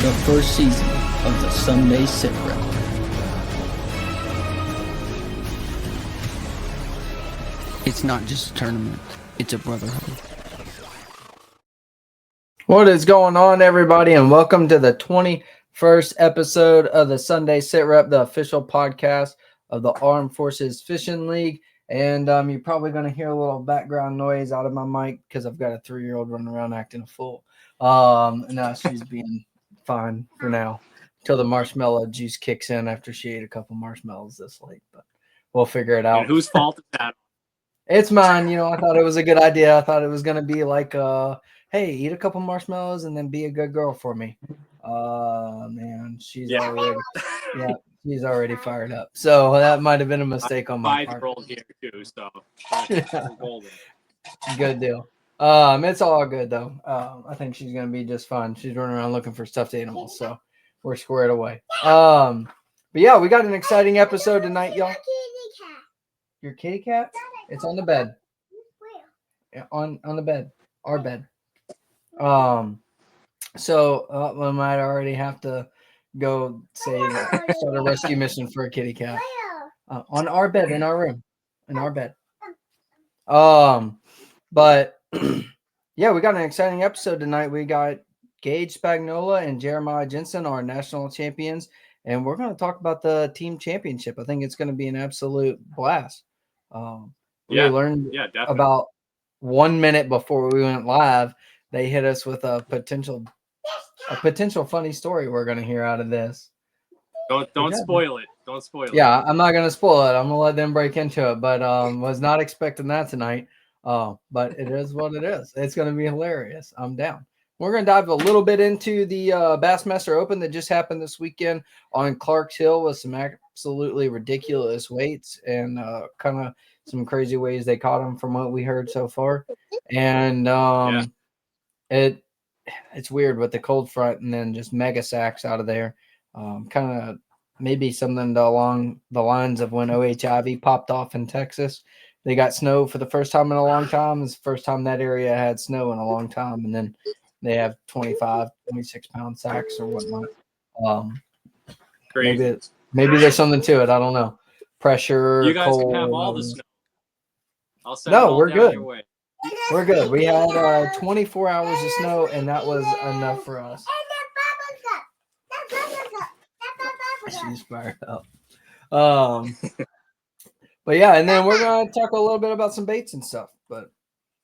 the first season of the Sunday SITREP. It's not just a tournament, it's a brotherhood. What is going on, everybody, and welcome to the 21st episode of the Sunday SITREP, the official podcast of the Armed Forces Fishing League. And you're probably going to hear a little background noise out of my mic because I've got a 3-year-old running around acting a fool. No, she's being fine for now until the marshmallow juice kicks in after she ate a couple marshmallows this late. But we'll figure it out. And whose fault is that? It's mine. You know, I thought it was a good idea. I thought it was going to be like, hey, eat a couple marshmallows and then be a good girl for me. Man, she's already fired up. So that might have been a mistake on my part. 5-year-old here too, so golden. Good deal. It's all good though. I think she's gonna be just fine. She's running around looking for stuffed animals, so we're squared away. But yeah, we got an exciting episode tonight, y'all. Your kitty cat? It's on the bed. Yeah, on the bed. Our bed. So we might already have to go start a rescue mission for a kitty cat. On our bed, in our room. In our bed. But yeah, we got an exciting episode tonight. We got Gage, Spagnola, and Jeremiah Jensen, our national champions, and we're going to talk about the team championship. I think it's going to be an absolute blast. We learned about 1 minute before we went live. They hit us with a potential funny story we're going to hear out of this. Don't spoil it. Don't spoil it. Yeah, I'm not going to spoil it. I'm going to let them break into it, but was not expecting that tonight. But it is what it is. It's going to be hilarious. I'm down. We're going to dive a little bit into the Bassmaster Open that just happened this weekend on Clark's Hill with some absolutely ridiculous weights and kind of some crazy ways they caught them from what we heard so far. And it's weird with the cold front and then just mega sacks out of there. Kind of maybe something along the lines of when OHIV popped off in Texas. They got snow for the first time in a long time. It's the first time that area had snow in a long time. And then they have 25, 26-pound sacks or whatnot. Maybe there's something to it. I don't know. Pressure, you guys cold, can have all the snow. I'll send no, we're good. Your way. We're good. We had 24 hours of snow, and that was enough for us. She's fired up. But yeah, and then we're going to talk a little bit about some baits and stuff. But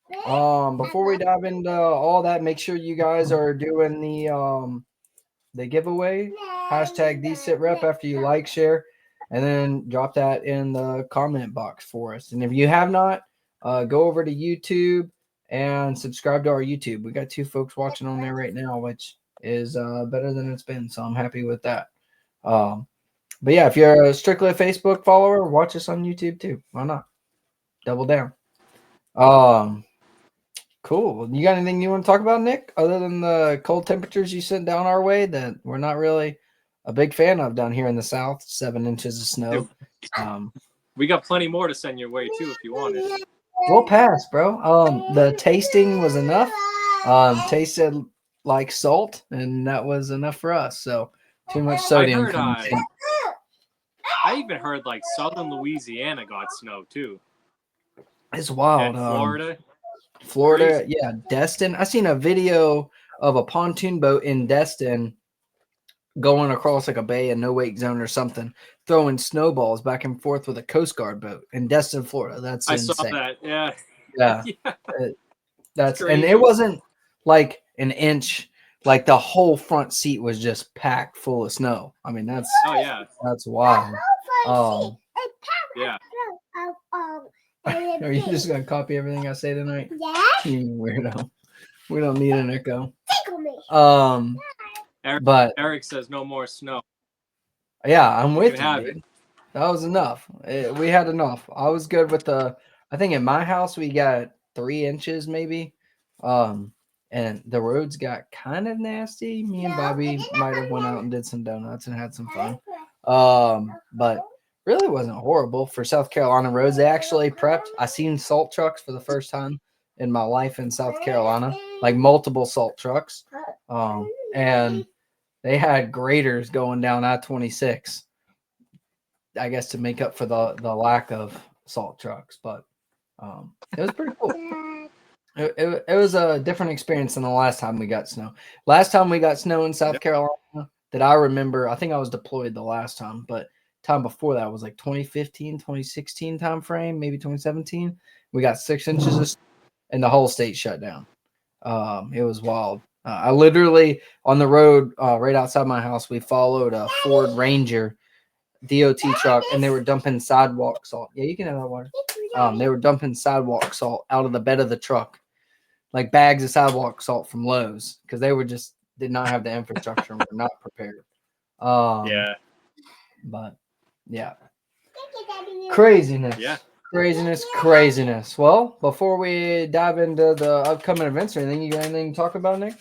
before we dive into all that, make sure you guys are doing the giveaway. Hashtag #TheSitRep after you like, share, and then drop that in the comment box for us. And if you have not, go over to YouTube and subscribe to our YouTube. We got 2 folks watching on there right now, which is better than it's been. So I'm happy with that. But yeah, if you're strictly a Facebook follower, watch us on YouTube too. Why not? Double down. Cool. You got anything you want to talk about, Nick, other than the cold temperatures you sent down our way that we're not really a big fan of down here in the South? 7 inches of snow. We got plenty more to send your way too if you want it. We'll pass, bro. The tasting was enough. Tasted like salt, and that was enough for us. So too much sodium. I even heard like southern Louisiana got snow too. It's wild. And Florida, yeah, Destin. I seen a video of a pontoon boat in Destin going across like a bay, a no-wake zone or something, throwing snowballs back and forth with a Coast Guard boat in Destin, Florida. That's insane. I saw that. Yeah. That's and it wasn't like an inch. Like the whole front seat was just packed full of snow. I mean, that's wild. Yeah. Are you just gonna copy everything I say tonight? Yeah. You weirdo. We don't need an echo. Eric says no more snow. Yeah, I'm with you. Dude. That was enough. We had enough. I was good with I think in my house we got 3 inches maybe. And the roads got kind of nasty. Me and Bobby might have went out and did some donuts and had some fun. But really wasn't horrible for South Carolina roads. They actually prepped. I seen salt trucks for the first time in my life in South Carolina, like multiple salt trucks. And they had graders going down I-26, I guess, to make up for the lack of salt trucks. But it was pretty cool. It was a different experience than the last time we got snow. Last time we got snow in South Carolina that I remember, I think I was deployed the last time, but time before that was like 2015, 2016 time frame, maybe 2017. We got 6 inches of snow and the whole state shut down. It was wild. I literally on the road right outside my house, we followed a Ford Ranger DOT truck, and they were dumping sidewalk salt. Yeah, you can have that water. They were dumping sidewalk salt out of the bed of the truck, like bags of sidewalk salt from Lowe's, because they were just did not have the infrastructure and were not prepared. Yeah. But yeah, craziness. Yeah. Craziness. Well, before we dive into the upcoming events or anything, you got anything to talk about, Nick?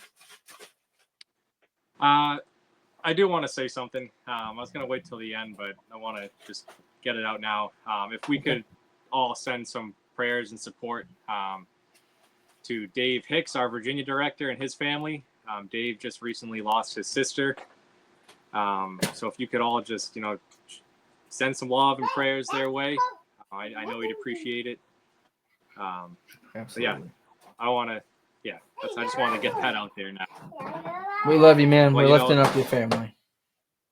I do want to say something. I was going to wait till the end, but I want to just get it out now. If we could all send some prayers and support to Dave Hicks, our Virginia director, and his family. Dave just recently lost his sister. So if you could all just, send some love and prayers their way, I know he'd appreciate it. So yeah, I just want to get that out there now. We love you, man. Well, We're lifting up your family.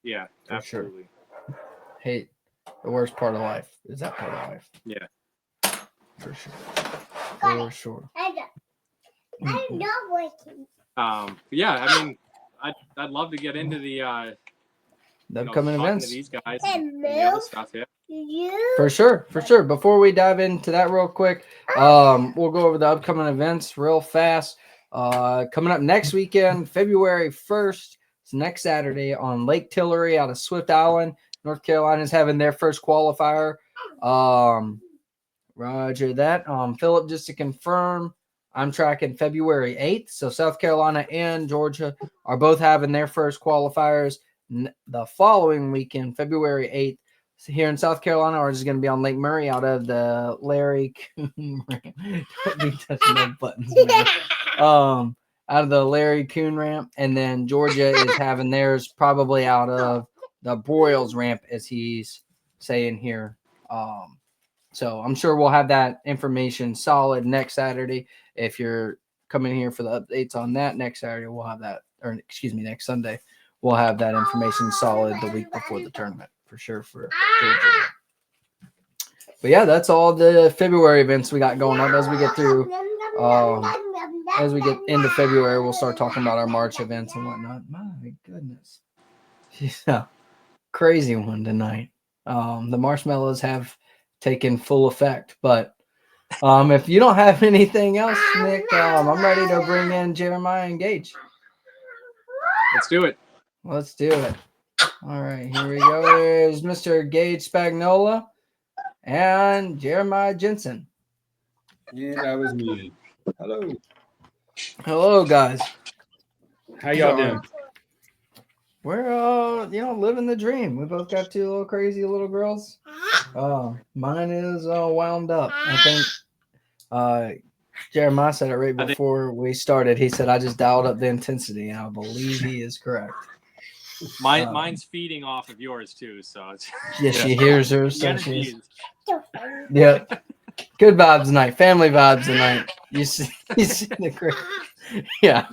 Yeah, For absolutely. Sure. Hate the worst part of life is that part of life. Yeah. For sure. Yeah, I mean, I'd love to get into the upcoming events. To these guys and the other stuff, yeah. For sure. Before we dive into that real quick, we'll go over the upcoming events real fast. Coming up next weekend, February 1st, it's next Saturday on Lake Tillery out of Swift Island. North Carolina is having their first qualifier. Roger that. Philip, just to confirm, I'm tracking February 8th. So South Carolina and Georgia are both having their first qualifiers. The following weekend, February 8th, here in South Carolina, or is going to be on Lake Murray out of the Larry Coon ramp. Don't be touching those buttons, man. Out of the Larry Coon ramp. And then Georgia is having theirs probably out of the Broyles ramp, as he's saying here. So I'm sure we'll have that information solid next Saturday. If you're coming here for the updates on that next Saturday, we'll have that, or excuse me, next Sunday, we'll have that information solid the week before the tournament for sure for Georgia. But yeah, that's all the February events we got going on. As we get through, as we get into February, we'll start talking about our March events and whatnot. My goodness. Yeah, crazy one tonight. The marshmallows have taken full effect, but if you don't have anything else, Nick, I'm ready to bring in Jeremiah and Gage. Let's do it. All right, here we go. There's Mr. Gage Spagnola and Jeremiah Jensen. Yeah, that was me. Hello, guys. How y'all doing? We're living the dream. We both got 2 little crazy little girls. Mine is wound up. I think Jeremiah said it right before we started. He said, I just dialed up the intensity, and I believe he is correct. Mine's feeding off of yours too, so it's she hears her, so she's yep. Good vibes tonight, family vibes tonight. You see the great, yeah.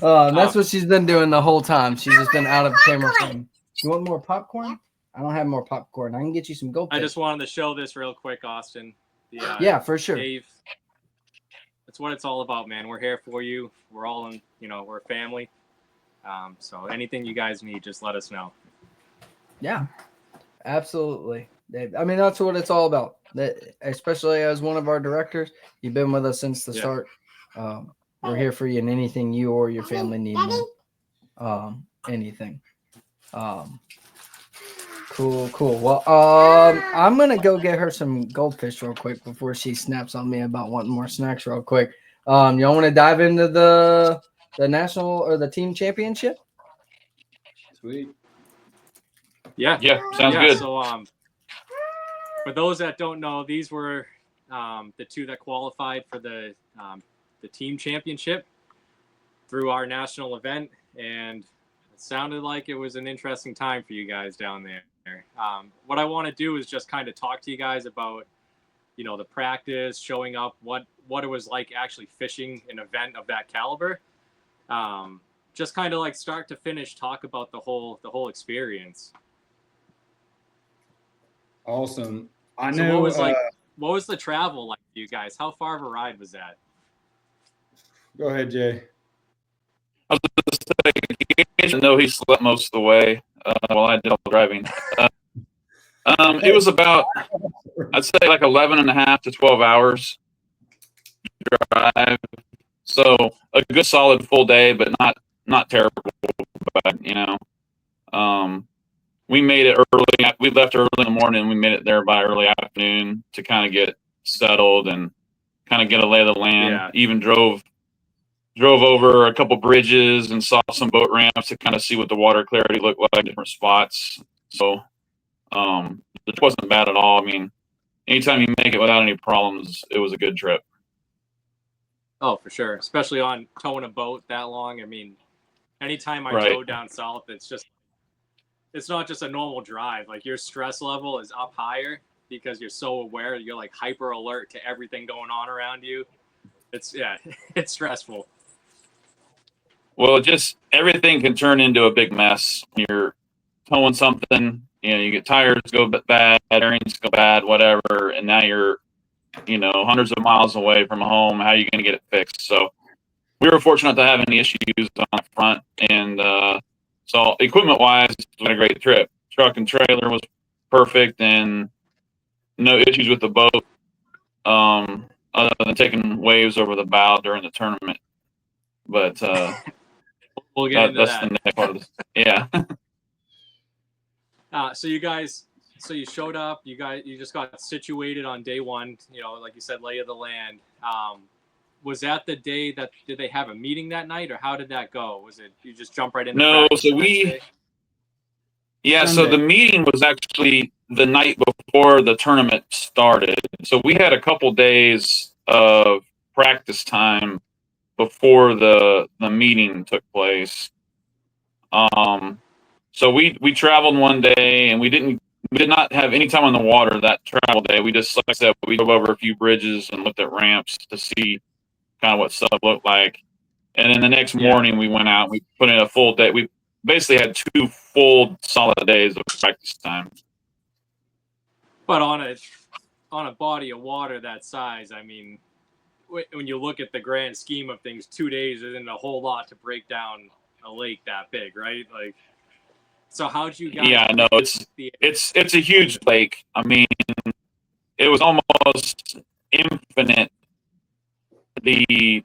That's what she's been doing the whole time. She's just been out of camera frame. You want more popcorn? I don't have more popcorn. I can get you some goldfish. I just wanted to show this real quick, Austin. Yeah, for sure. Dave, that's what it's all about, man. We're here for you. We're all in, we're a family. So anything you guys need, just let us know. Yeah, absolutely. I mean, that's what it's all about. Especially as one of our directors, you've been with us since the start. We're here for you in anything you or your family need. Anything. Cool. Well, I'm gonna go get her some goldfish real quick before she snaps on me about wanting more snacks real quick. Y'all want to dive into the national or the team championship? Sweet. Yeah, sounds good. So, for those that don't know, these were the 2 that qualified for the team championship through our national event, and sounded like it was an interesting time for you guys down there. What I want to do is just kind of talk to you guys about, you know, the practice, showing up, what it was like actually fishing an event of that caliber. Just kind of like start to finish talk about the whole experience. Awesome. I So know. what was the travel like for you guys? How far of a ride was that? Go ahead, Jay. I was going to say, I know he slept most of the way while I did all the driving. It was about, I'd say like 11 and a half to 12 hours drive. So a good solid full day, but not terrible, but, you know. We made it early. We left early in the morning. We made it there by early afternoon to kind of get settled and kind of get a lay of the land. Yeah. Even drove over a couple bridges and saw some boat ramps to kind of see what the water clarity looked like in different spots. So it wasn't bad at all. I mean, anytime you make it without any problems, it was a good trip. Oh, for sure. Especially on towing a boat that long. I mean, anytime I Right. tow down south, it's not just a normal drive. Like your stress level is up higher because you're so aware. You're like hyper alert to everything going on around you. It's stressful. Well, just everything can turn into a big mess. You're towing something, you know, you get tires go bad, bearings go bad, whatever, and now you're, you know, hundreds of miles away from home. How are you going to get it fixed? So we were fortunate to have any issues on the front, and so equipment-wise, it's been a great trip. Truck and trailer was perfect, and no issues with the boat, other than taking waves over the bow during the tournament. But We'll get into that's that. the next part of this. Yeah. So you showed up. You just got situated on day one. You know, like you said, lay of the land. Was that the day that did they have a meeting that night, or how did that go? Was it you just jump right into No, practice so the next day? Yeah, Sunday. so the meeting was actually the night before the tournament started. So we had a couple days of practice time before the meeting took place. So we traveled one day, and we did not have any time on the water that travel day. We just, like I said, we drove over a few bridges and looked at ramps to see kind of what stuff looked like. And then the next morning we went out, we put in a full day. We basically had 2 full solid days of practice time. But on a body of water that size, I mean, when you look at the grand scheme of things, 2 days isn't a whole lot to break down a lake that big, right? Like, so how'd you guys? Yeah, no, it's a huge lake. I mean, it was almost infinite, the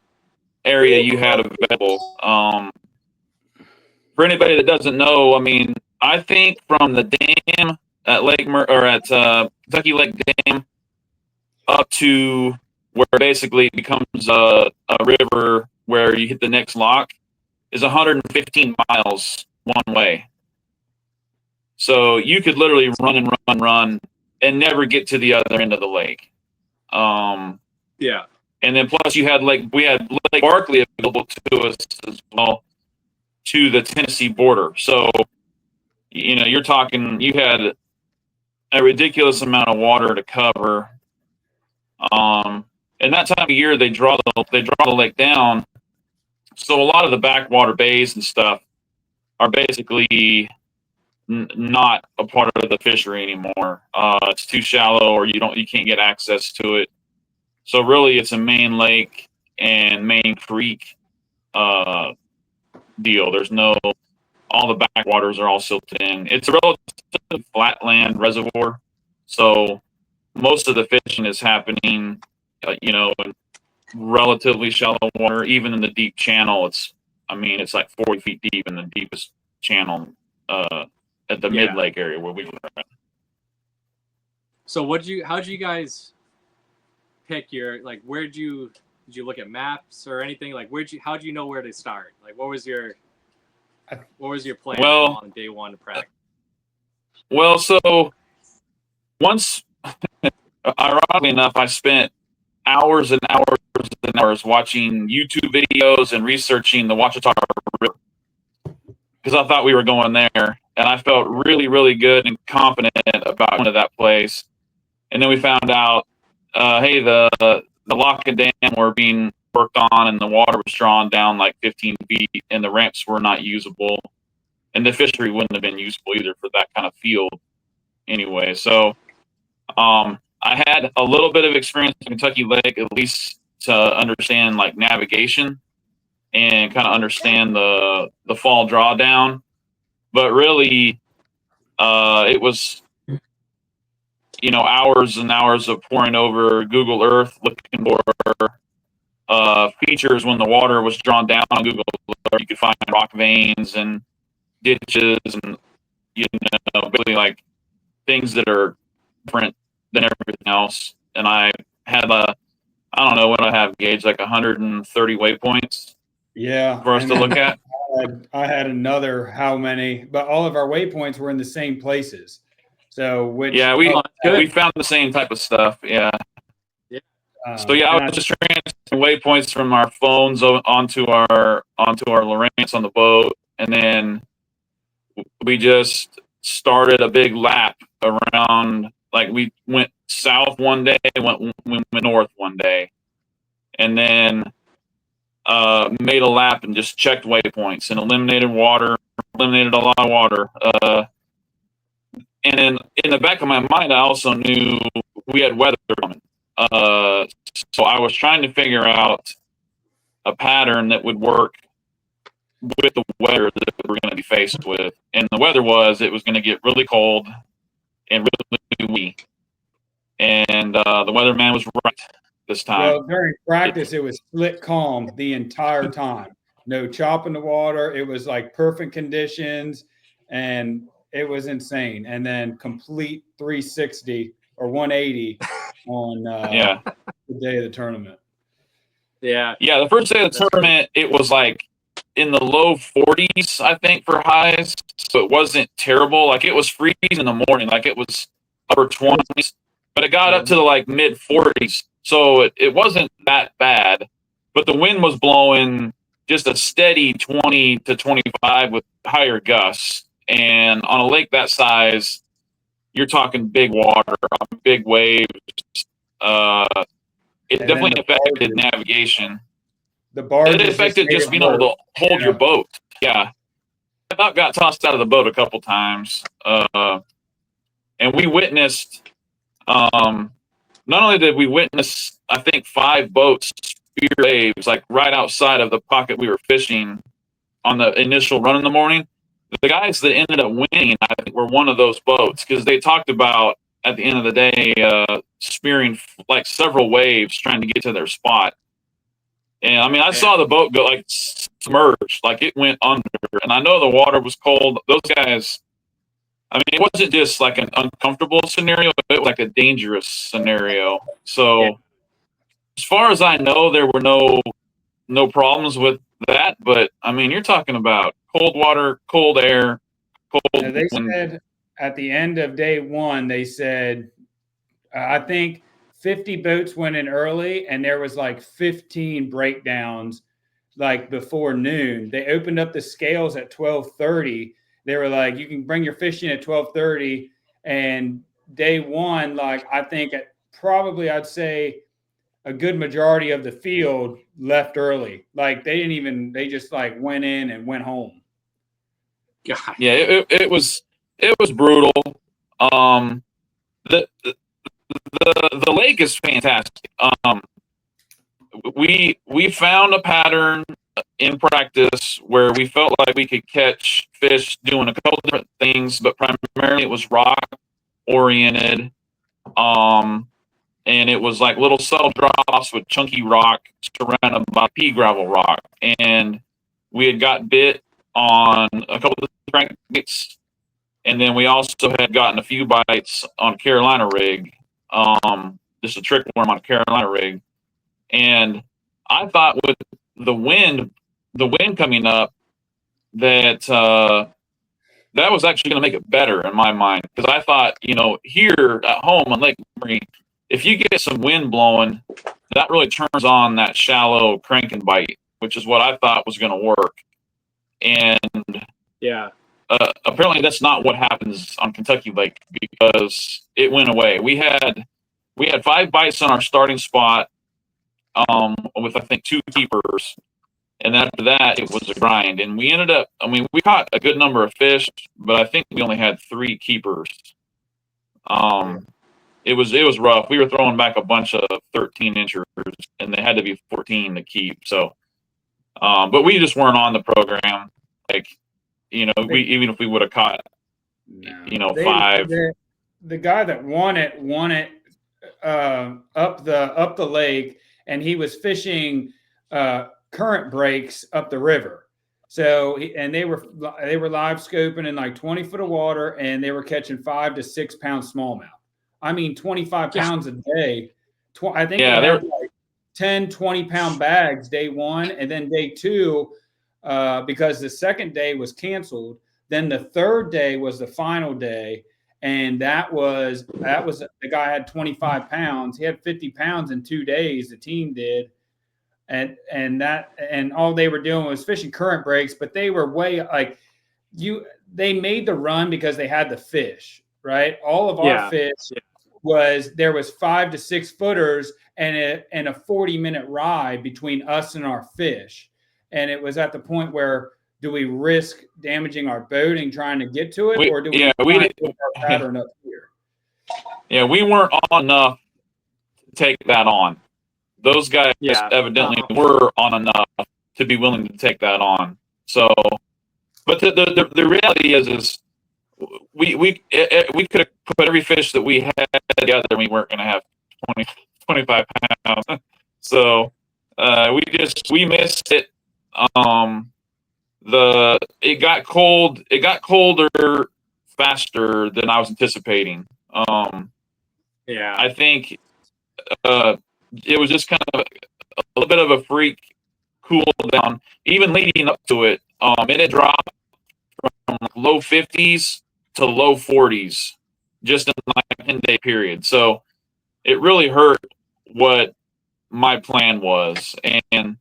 area you had available. For anybody that doesn't know, I mean, I think from the dam at Kentucky Lake Dam up to where basically it becomes a river where you hit the next lock is 115 miles one way. So you could literally run and run and run and never get to the other end of the lake. Yeah. And then plus we had Lake Barkley available to us as well, to the Tennessee border. So, you know, you're talking, you had a ridiculous amount of water to cover. And that time of year, they draw the lake down. So a lot of the backwater bays and stuff are basically not a part of the fishery anymore. It's too shallow, or you can't get access to it. So really, it's a main lake and main creek deal. There's all the backwaters are all silted in. It's a relatively flatland reservoir, so most of the fishing is happening, in relatively shallow water. Even in the deep channel, it's like 40 feet deep in the deepest channel at the mid lake area where we were at. So how'd you guys pick your, like, did you look at maps or anything? Like, how'd you know where to start? Like, what was your plan on day one to practice? Well, so once, ironically enough, I spent hours and hours and hours watching YouTube videos and researching the Ouachita River. because I thought we were going there, and I felt really, really good and confident about going to that place. And then we found out, hey, the lock and dam were being worked on, and the water was drawn down like 15 feet, and the ramps were not usable, and the fishery wouldn't have been usable either for that kind of field anyway. So I had a little bit of experience in Kentucky Lake, at least to understand like navigation and kind of understand the fall drawdown. But really, it was, you know, hours and hours of poring over Google Earth looking for features when the water was drawn down on Google Earth. You could find rock veins and ditches and, you know, basically like things that are different than everything else. And I had I don't know what I have, Gage, like 130 waypoints Yeah. for us to look at. I had another how many, but all of our waypoints were in the same places. So which Yeah, we found the same type of stuff. Yeah. So yeah, I was just transferring waypoints from our phones onto our Lowrance on the boat, and then we just started a big lap around. Like we went south one day, we went north one day, and then made a lap and just checked waypoints and eliminated a lot of water. And then in the back of my mind, I also knew we had weather coming. So I was trying to figure out a pattern that would work with the weather that we're going to be faced with. And the weather was, it was going to get really cold and really windy. And the weatherman was right this time. Well, during practice, it was slick calm the entire time. No chop in the water. It was like perfect conditions, and it was insane. And then complete 360 or 180 on the day of the tournament. Yeah. Yeah, the first day of the tournament, it was like in the low 40s, I think, for highs. So it wasn't terrible. Like it was freezing in the morning. Like it was upper 20s, but it got up to the like mid 40s. So it wasn't that bad, but the wind was blowing just a steady 20 to 25 with higher gusts. And on a lake that size, you're talking big water, big waves. It definitely affected navigation. The barge it affected just being able to hold your boat. Yeah. I about got tossed out of the boat a couple times. And we witnessed, not only did we witness, I think 5 boats spear waves, like right outside of the pocket we were fishing on the initial run in the morning. The guys that ended up winning, I think, were one of those boats, because they talked about at the end of the day spearing like several waves trying to get to their spot. And I mean, I saw the boat go like submerged, like it went under. And I know the water was cold. Those guys, I mean, it wasn't just like an uncomfortable scenario, it was like a dangerous scenario. So as far as I know, there were no problems with that. But I mean, you're talking about cold water, cold air, cold. Now, they said at the end of day 1, they said, I think 50 boats went in early, and there was like 15 breakdowns like before noon. They opened up the scales at 12:30. They were like, you can bring your fish in at 12:30. And day 1, like I think I'd say a good majority of the field left early. Like they just like went in and went home. God. Yeah, it was brutal. The lake is fantastic. We found a pattern in practice where we felt like we could catch fish doing a couple different things, but primarily it was rock oriented. And it was like little subtle drops with chunky rock surrounded by pea gravel rock. And we had got bit on a couple of crankbaits, and then we also had gotten a few bites on a Carolina rig, just a trick worm on a Carolina rig. And I thought with the wind coming up, that that was actually going to make it better in my mind, because I thought, you know, here at home on Lake Murray, if you get some wind blowing, that really turns on that shallow crank and bite, which is what I thought was going to work. And Yeah. Apparently that's not what happens on Kentucky Lake because it went away. We had 5 bites on our starting spot, with I think 2 keepers, and after that it was a grind. And we ended up, I mean, we caught a good number of fish, but I think we only had 3 keepers. It was rough. We were throwing back a bunch of 13-inchers, and they had to be 14 to keep. So, but we just weren't on the program. Like, we even if we would have caught, No. 5. The guy that won it up the lake, and he was fishing current breaks up the river. So they were live scoping in like 20 foot of water, and they were catching 5 to 6 pound smallmouth. I mean, 25 pounds a day. I think they had like 10, 20 pound bags day 1, and then day 2, because the second day was canceled. Then the third day was the final day, and that was the guy had 25 pounds. He had 50 pounds in 2 days. The team did, and all they were doing was fishing current breaks. But they were way like they made the run because they had the fish, right? All of our fish there was 5 to 6 footers and a 40-minute ride between us and our fish, and it was at the point where, do we risk damaging our boating trying to get to it, or do we put our pattern up here? Yeah, we weren't on enough to take that on. Those guys evidently were on enough to be willing to take that on. So, but the reality is we could have put every fish that we had together, and we weren't going to have 25 pounds. So we missed it. It got cold. It got colder faster than I was anticipating. I think it was just kind of a little bit of a freak cool down. Even leading up to it, it dropped from low 50s to low 40s just in like a 10-day period. So it really hurt what my plan was. And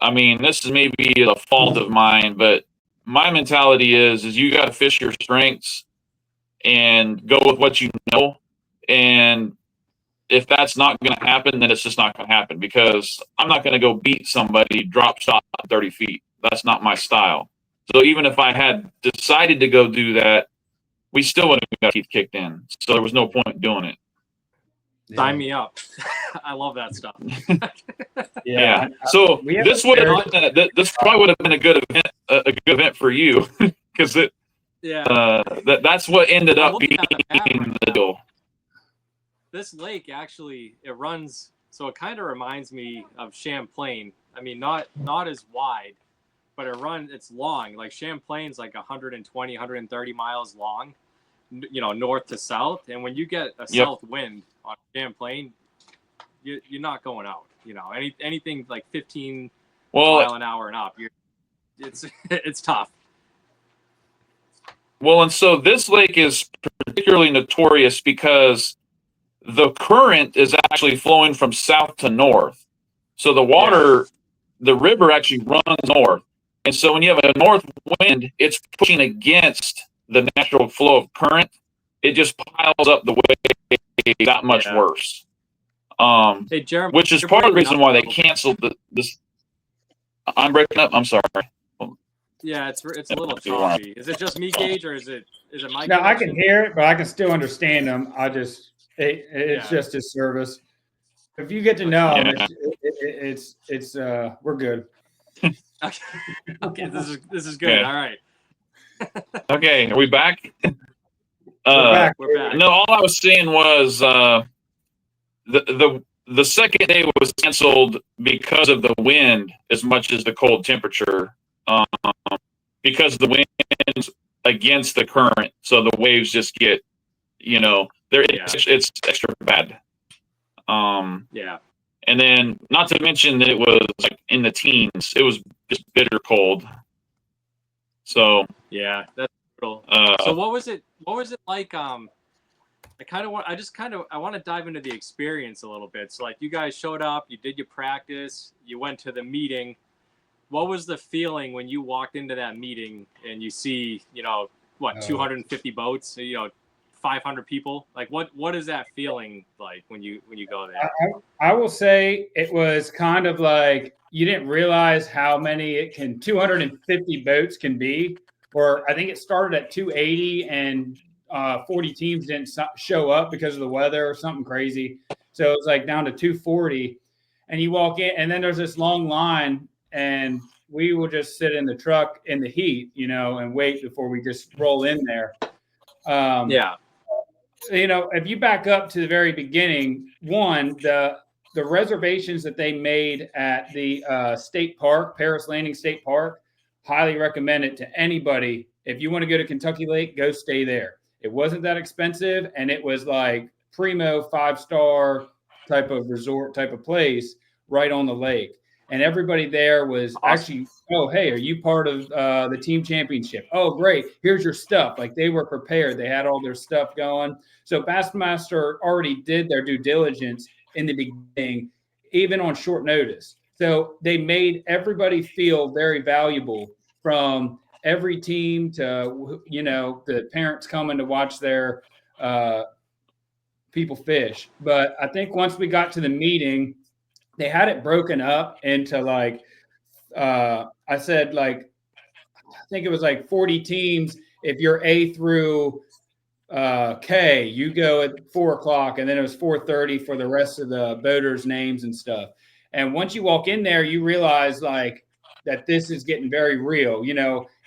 I mean, this is maybe a fault of mine, but my mentality is you got to fish your strengths and go with what you know. And if that's not going to happen, then it's just not going to happen, because I'm not going to go beat somebody drop shot 30 feet. That's not my style. So even if I had decided to go do that, we still would have got teeth kicked in. So there was no point doing it. Sign me up. I love that stuff. Yeah. So this probably would have been a good event for you, because that's what ended up being the deal. This lake actually, it runs, so it kind of reminds me of Champlain. I mean, not as wide, but it's long. Like Champlain's like 120, 130 miles long, north to south. And when you get a south wind on Champlain, you're not going out. Anything like 15 mile an hour and up, it's tough. Well, and so this lake is particularly notorious because the current is actually flowing from south to north. So the water, the river actually runs north. And so when you have a north wind, it's pushing against the natural flow of current. It just piles up the wave that much worse. Hey, Jeremy, which is part of the reason why they canceled this. I'm breaking up. I'm sorry. Yeah, it's a little choppy. Is it just me, Gage, or is it my? No, I can hear it, but I can still understand them. It's just his service. If you get to know him, it's we're good. Okay, this is good. All right. Okay, are we back? We're back. No, all I was saying was the second day was canceled because of the wind as much as the cold temperature. Because the wind's against the current, so the waves just get, it's extra bad. And then, not to mention that it was like in the teens. It was just bitter cold. So that's brutal. So what was it like? I want to dive into the experience a little bit. So like, you guys showed up, you did your practice, you went to the meeting. what was the feeling when you walked into that meeting and you see, 250 boats, 500 people? Like, what is that feeling like when you go there? I will say it was kind of like you didn't realize how many 250 boats can be. Or I think it started at 280 and 40 teams didn't show up because of the weather or something crazy. So it was like down to 240. And you walk in, and then there's this long line, and we will just sit in the truck in the heat, and wait before we just roll in there. Yeah. If you back up to the very beginning, the reservations that they made at the state park, Paris Landing State Park, highly recommend it to anybody. If you want to go to Kentucky Lake, go stay there. It wasn't that expensive, and it was like primo 5-star type of resort type of place right on the lake. And everybody there was actually, oh, hey, are you part of the team championship? Oh, great. Here's your stuff. Like, they were prepared. They had all their stuff going. So Bassmaster already did their due diligence in the beginning, even on short notice. So they made everybody feel very valuable, from every team to, the parents coming to watch their people fish. But I think once we got to the meeting, they had it broken up into like, I think it was like 40 teams. If you're A through K, you go at 4:00, and then it was 4:30 for the rest of the boaters' names and stuff. And once you walk in there, you realize like that this is getting very real.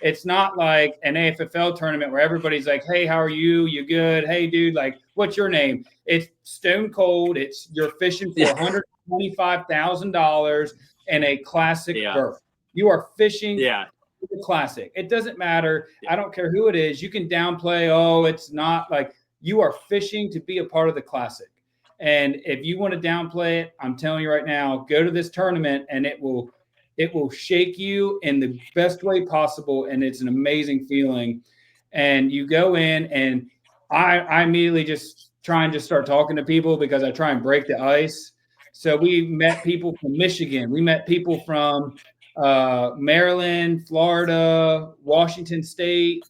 It's not like an AFFL tournament where everybody's like, "Hey, how are you? You good? Hey, dude, like, what's your name?" It's stone cold. You're fishing for $125,000 and a classic berth. You are fishing. Yeah. The classic. It doesn't matter. I don't care who it is. You can downplay, oh, it's not like, you are fishing to be a part of the classic. And if you want to downplay it, I'm telling you right now, go to this tournament and it will shake you in the best way possible. And it's an amazing feeling. And you go in, and I immediately just try and just start talking to people because I try and break the ice. So we met people from Michigan. We met people from Maryland, Florida, Washington State,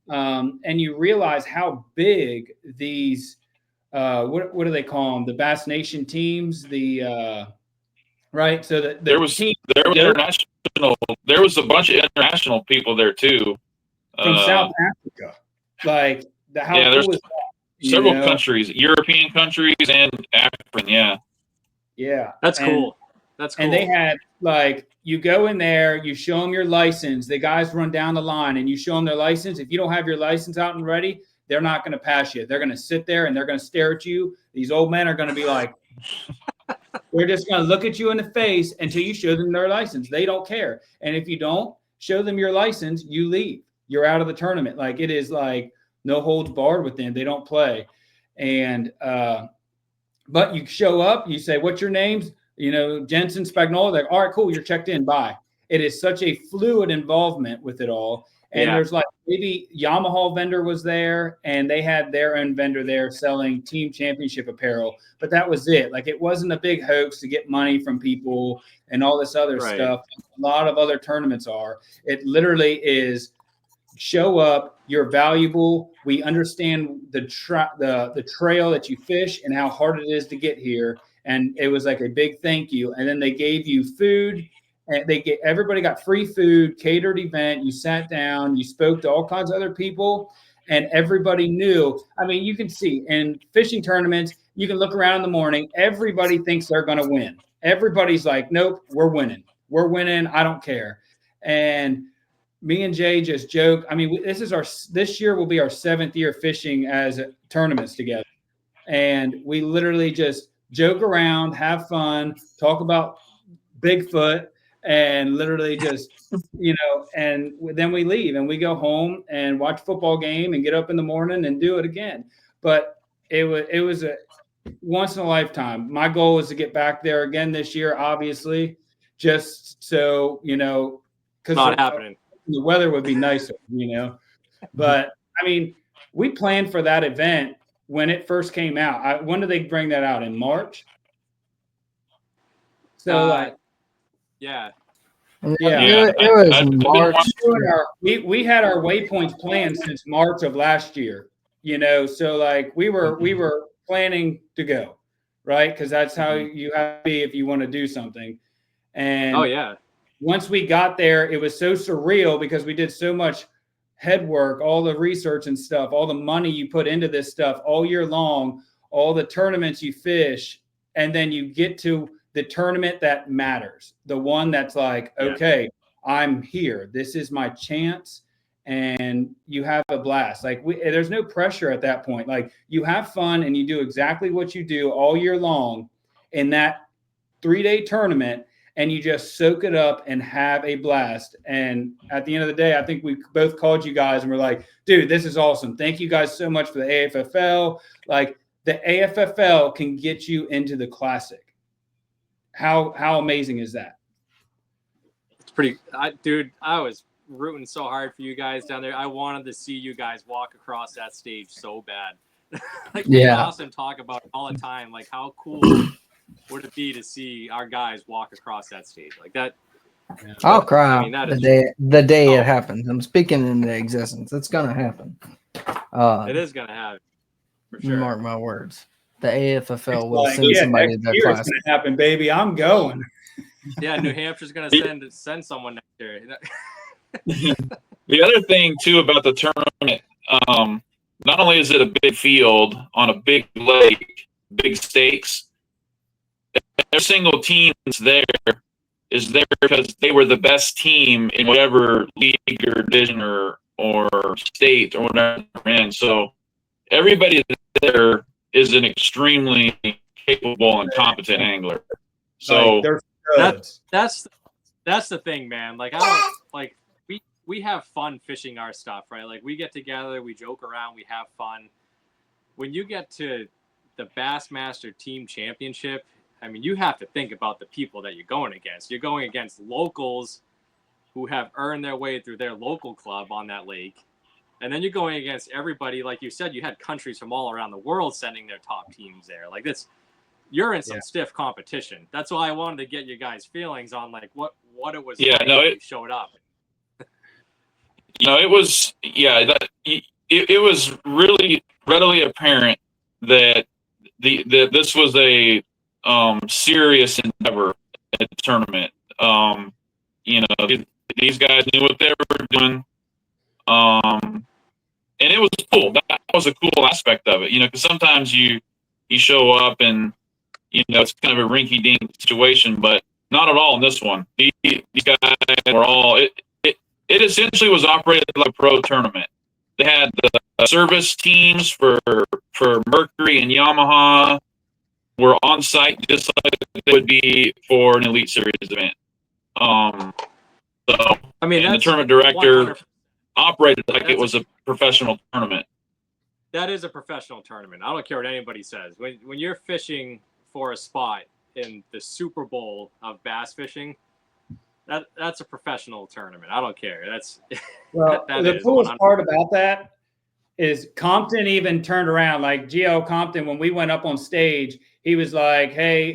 and you realize how big these what do they call them? The Bass Nation teams. Right. So there was international. There was a bunch of international people there too, from South Africa. Like there's several countries, European countries and African. Yeah. Yeah, that's cool. That's cool. And they had, like, you go in there, you show them your license. The guys run down the line, and you show them their license. If you don't have your license out and ready, they're not going to pass you. They're going to sit there, and they're going to stare at you. These old men are going to be like, they're just going to look at you in the face until you show them their license. They don't care. And if you don't show them your license, you leave. You're out of the tournament. Like, it is like no holds barred with them. They don't play. And but you show up, you say, what's your names? Jensen, Spagnola. They're like, all right, cool. You're checked in. Bye. It is such a fluid involvement with it all. And there's like, maybe Yamaha vendor was there, and they had their own vendor there selling team championship apparel. But that was it. Like, it wasn't a big hoax to get money from people and all this other stuff. A lot of other tournaments are. It literally is, show up, you're valuable. We understand the trail that you fish and how hard it is to get here. And it was like a big thank you. And then they gave you food, and everybody got free food, catered event. You sat down, you spoke to all kinds of other people, and everybody knew. I mean, you can see in fishing tournaments, you can look around in the morning, everybody thinks they're going to win. Everybody's like, nope, we're winning. We're winning. I don't care. And me and Jay just joke. I mean, this year will be our 7th year fishing as tournaments together. And we literally just joke around, have fun, talk about Bigfoot, and literally just, and then we leave and we go home and watch a football game and get up in the morning and do it again. But it was a once in a lifetime. My goal is to get back there again this year, obviously, just so, because not happening. The weather would be nicer, But I mean, we planned for that event when it first came out. When did they bring that out? In March? So yeah. Yeah. It was I've been March. We had our waypoints planned since March of last year, so like we were planning to go, right? Because that's how you have to be if you want to do something. And Oh yeah. once we got there, it was so surreal because we did so much head work, all the research and stuff, all the money you put into this stuff all year long, all the tournaments you fish, and then you get to the tournament that matters, the one that's like, okay, I'm here. This is my chance. And you have a blast. Like there's no pressure at that point. Like you have fun and you do exactly what you do all year long in that 3-day tournament, and you just soak it up and have a blast. And at the end of the day, I think we both called you guys and we're like, dude, this is awesome. Thank you guys so much for the AFFL. Like the AFFL can get you into the Classic. How amazing is that? It's pretty, dude. I was rooting so hard for you guys down there. I wanted to see you guys walk across that stage so bad. Like, Austin talk about it all the time. Like, how cool would it be to see our guys walk across that stage like that? I'll cry. I mean, the day it happens. I'm speaking into existence. It's gonna happen. It is gonna happen. For sure. Mark my words. The AFFL will like, send somebody to their class. It's going to happen, baby. I'm going. Yeah, New Hampshire's gonna send someone next year. The other thing too about the tournament, not only is it a big field on a big lake, big stakes, every single team that's there is there because they were the best team in whatever league or division or state or whatever they're in. So everybody there is an extremely capable and competent angler. So that's the thing, man. Like I don't like we have fun fishing our stuff, right? Like we get together, we joke around, we have fun. When you get to the Bassmaster Team Championship, I mean, you have to think about the people that you're going against. You're going against locals who have earned their way through their local club on that lake. And then you're going against everybody. Like you said, you had countries from all around the world sending their top teams there. Like this, you're in some stiff competition. That's why I wanted to get you guys' feelings on like what it was like when you showed up. It was, it was really readily apparent that this was a serious endeavor at the tournament. These guys knew what they were doing. And it was cool. That was a cool aspect of it, because sometimes you show up and, it's kind of a rinky-dink situation, but not at all in this one. These guys were all, it essentially was operated like a pro tournament. They had the service teams for Mercury and Yamaha were on site just like they would be for an Elite Series event. So I mean, the tournament director 100%. Operated like it was a professional tournament. That is a professional tournament. I don't care what anybody says. When you're fishing for a spot in the Super Bowl of bass fishing, that's a professional tournament. I don't care. That's the coolest 100%. Part about that is Compton even turned around. Like GL Compton, when we went up on stage, he was like, "Hey,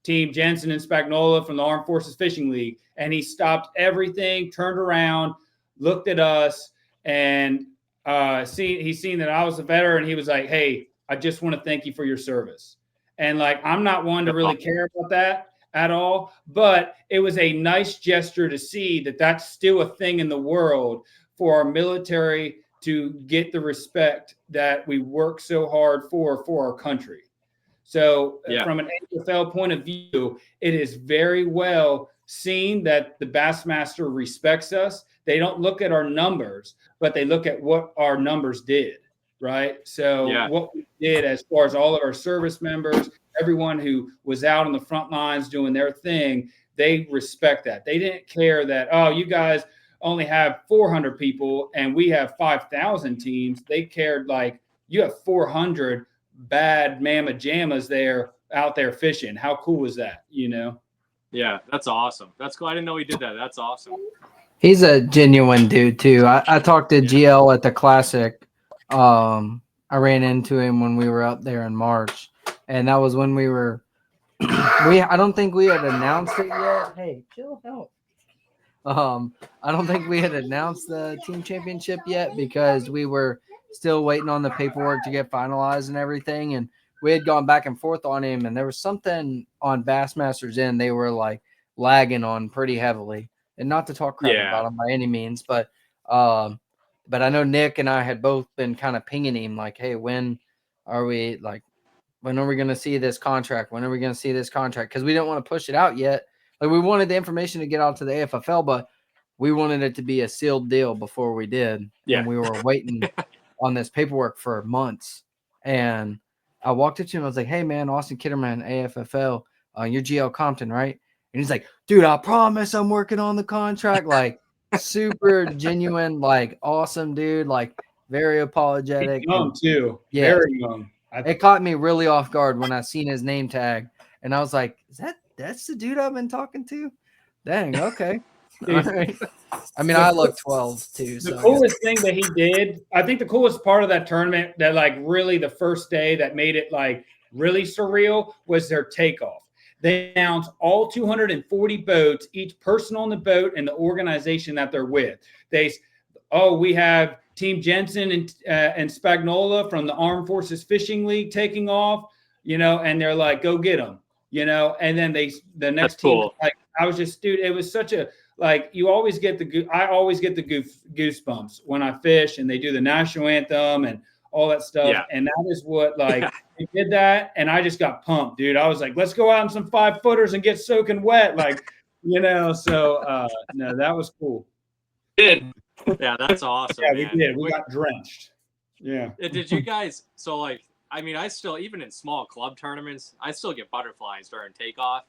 Team Jensen and Spagnola from the Armed Forces Fishing League," and he stopped everything, turned around, looked at us, and he's seen that I was a veteran. He was like, "Hey, I just want to thank you for your service." And like, I'm not one to really care about that at all, but it was a nice gesture to see that that's still a thing in the world for our military to get the respect that we work so hard for our country. So from an AFFL point of view, it is very well seen that the Bassmaster respects us. They don't look at our numbers, but they look at what our numbers did, right? So what we did as far as all of our service members, everyone who was out on the front lines doing their thing, they respect that. They didn't care that, oh, you guys only have 400 people and we have 5,000 teams. They cared like you have 400 bad mamma jammas there out there fishing. How cool was that, Yeah, that's awesome. That's cool. I didn't know he did that. That's awesome. He's a genuine dude too. I talked to GL at the Classic. I ran into him when we were up there in March, and that was when we were. I don't think we had announced it yet. Hey, chill out. I don't think we had announced the team championship yet because we were still waiting on the paperwork to get finalized and everything. And we had gone back and forth on him, and there was something on Bassmaster's end they were like lagging on pretty heavily. And not to talk crap about him by any means, but I know Nick and I had both been kind of pinging him like, hey, when are we going to see this contract? When are we going to see this contract? Because we didn't want to push it out yet. Like, we wanted the information to get out to the AFFL, but we wanted it to be a sealed deal before we did. Yeah. And we were waiting on this paperwork for months. And I walked up to him. I was like, hey, man, Austin Kitterman, AFFL, you're GL Compton, right? And he's like, dude, I promise I'm working on the contract. Like, super genuine, like, awesome dude, like, very apologetic. He's young, too. Yeah. Very young. It caught me really off guard when I seen his name tag. And I was like, that's the dude I've been talking to? Dang, okay. All right. I mean, I look 12 too. The coolest thing that he did, I think the coolest part of that tournament that like really the first day that made it like really surreal was their takeoff. They announced all 240 boats, each person on the boat and the organization that they're with. We have Team Jensen and Spagnola from the Armed Forces Fishing League taking off, and they're like, go get them, and then the next team, cool. like, I was just, dude, it was such a, like, I always get the goosebumps when I fish and they do the national anthem and all that stuff. Yeah. And that is what, like, they did that. And I just got pumped, dude. I was like, let's go out in some 5-footers and get soaking wet. Like, so no, that was cool. Yeah, that's awesome. Yeah, man. we did. We got drenched. Yeah. Did you guys, so like, I mean, I still, even in small club tournaments, I still get butterflies during takeoff.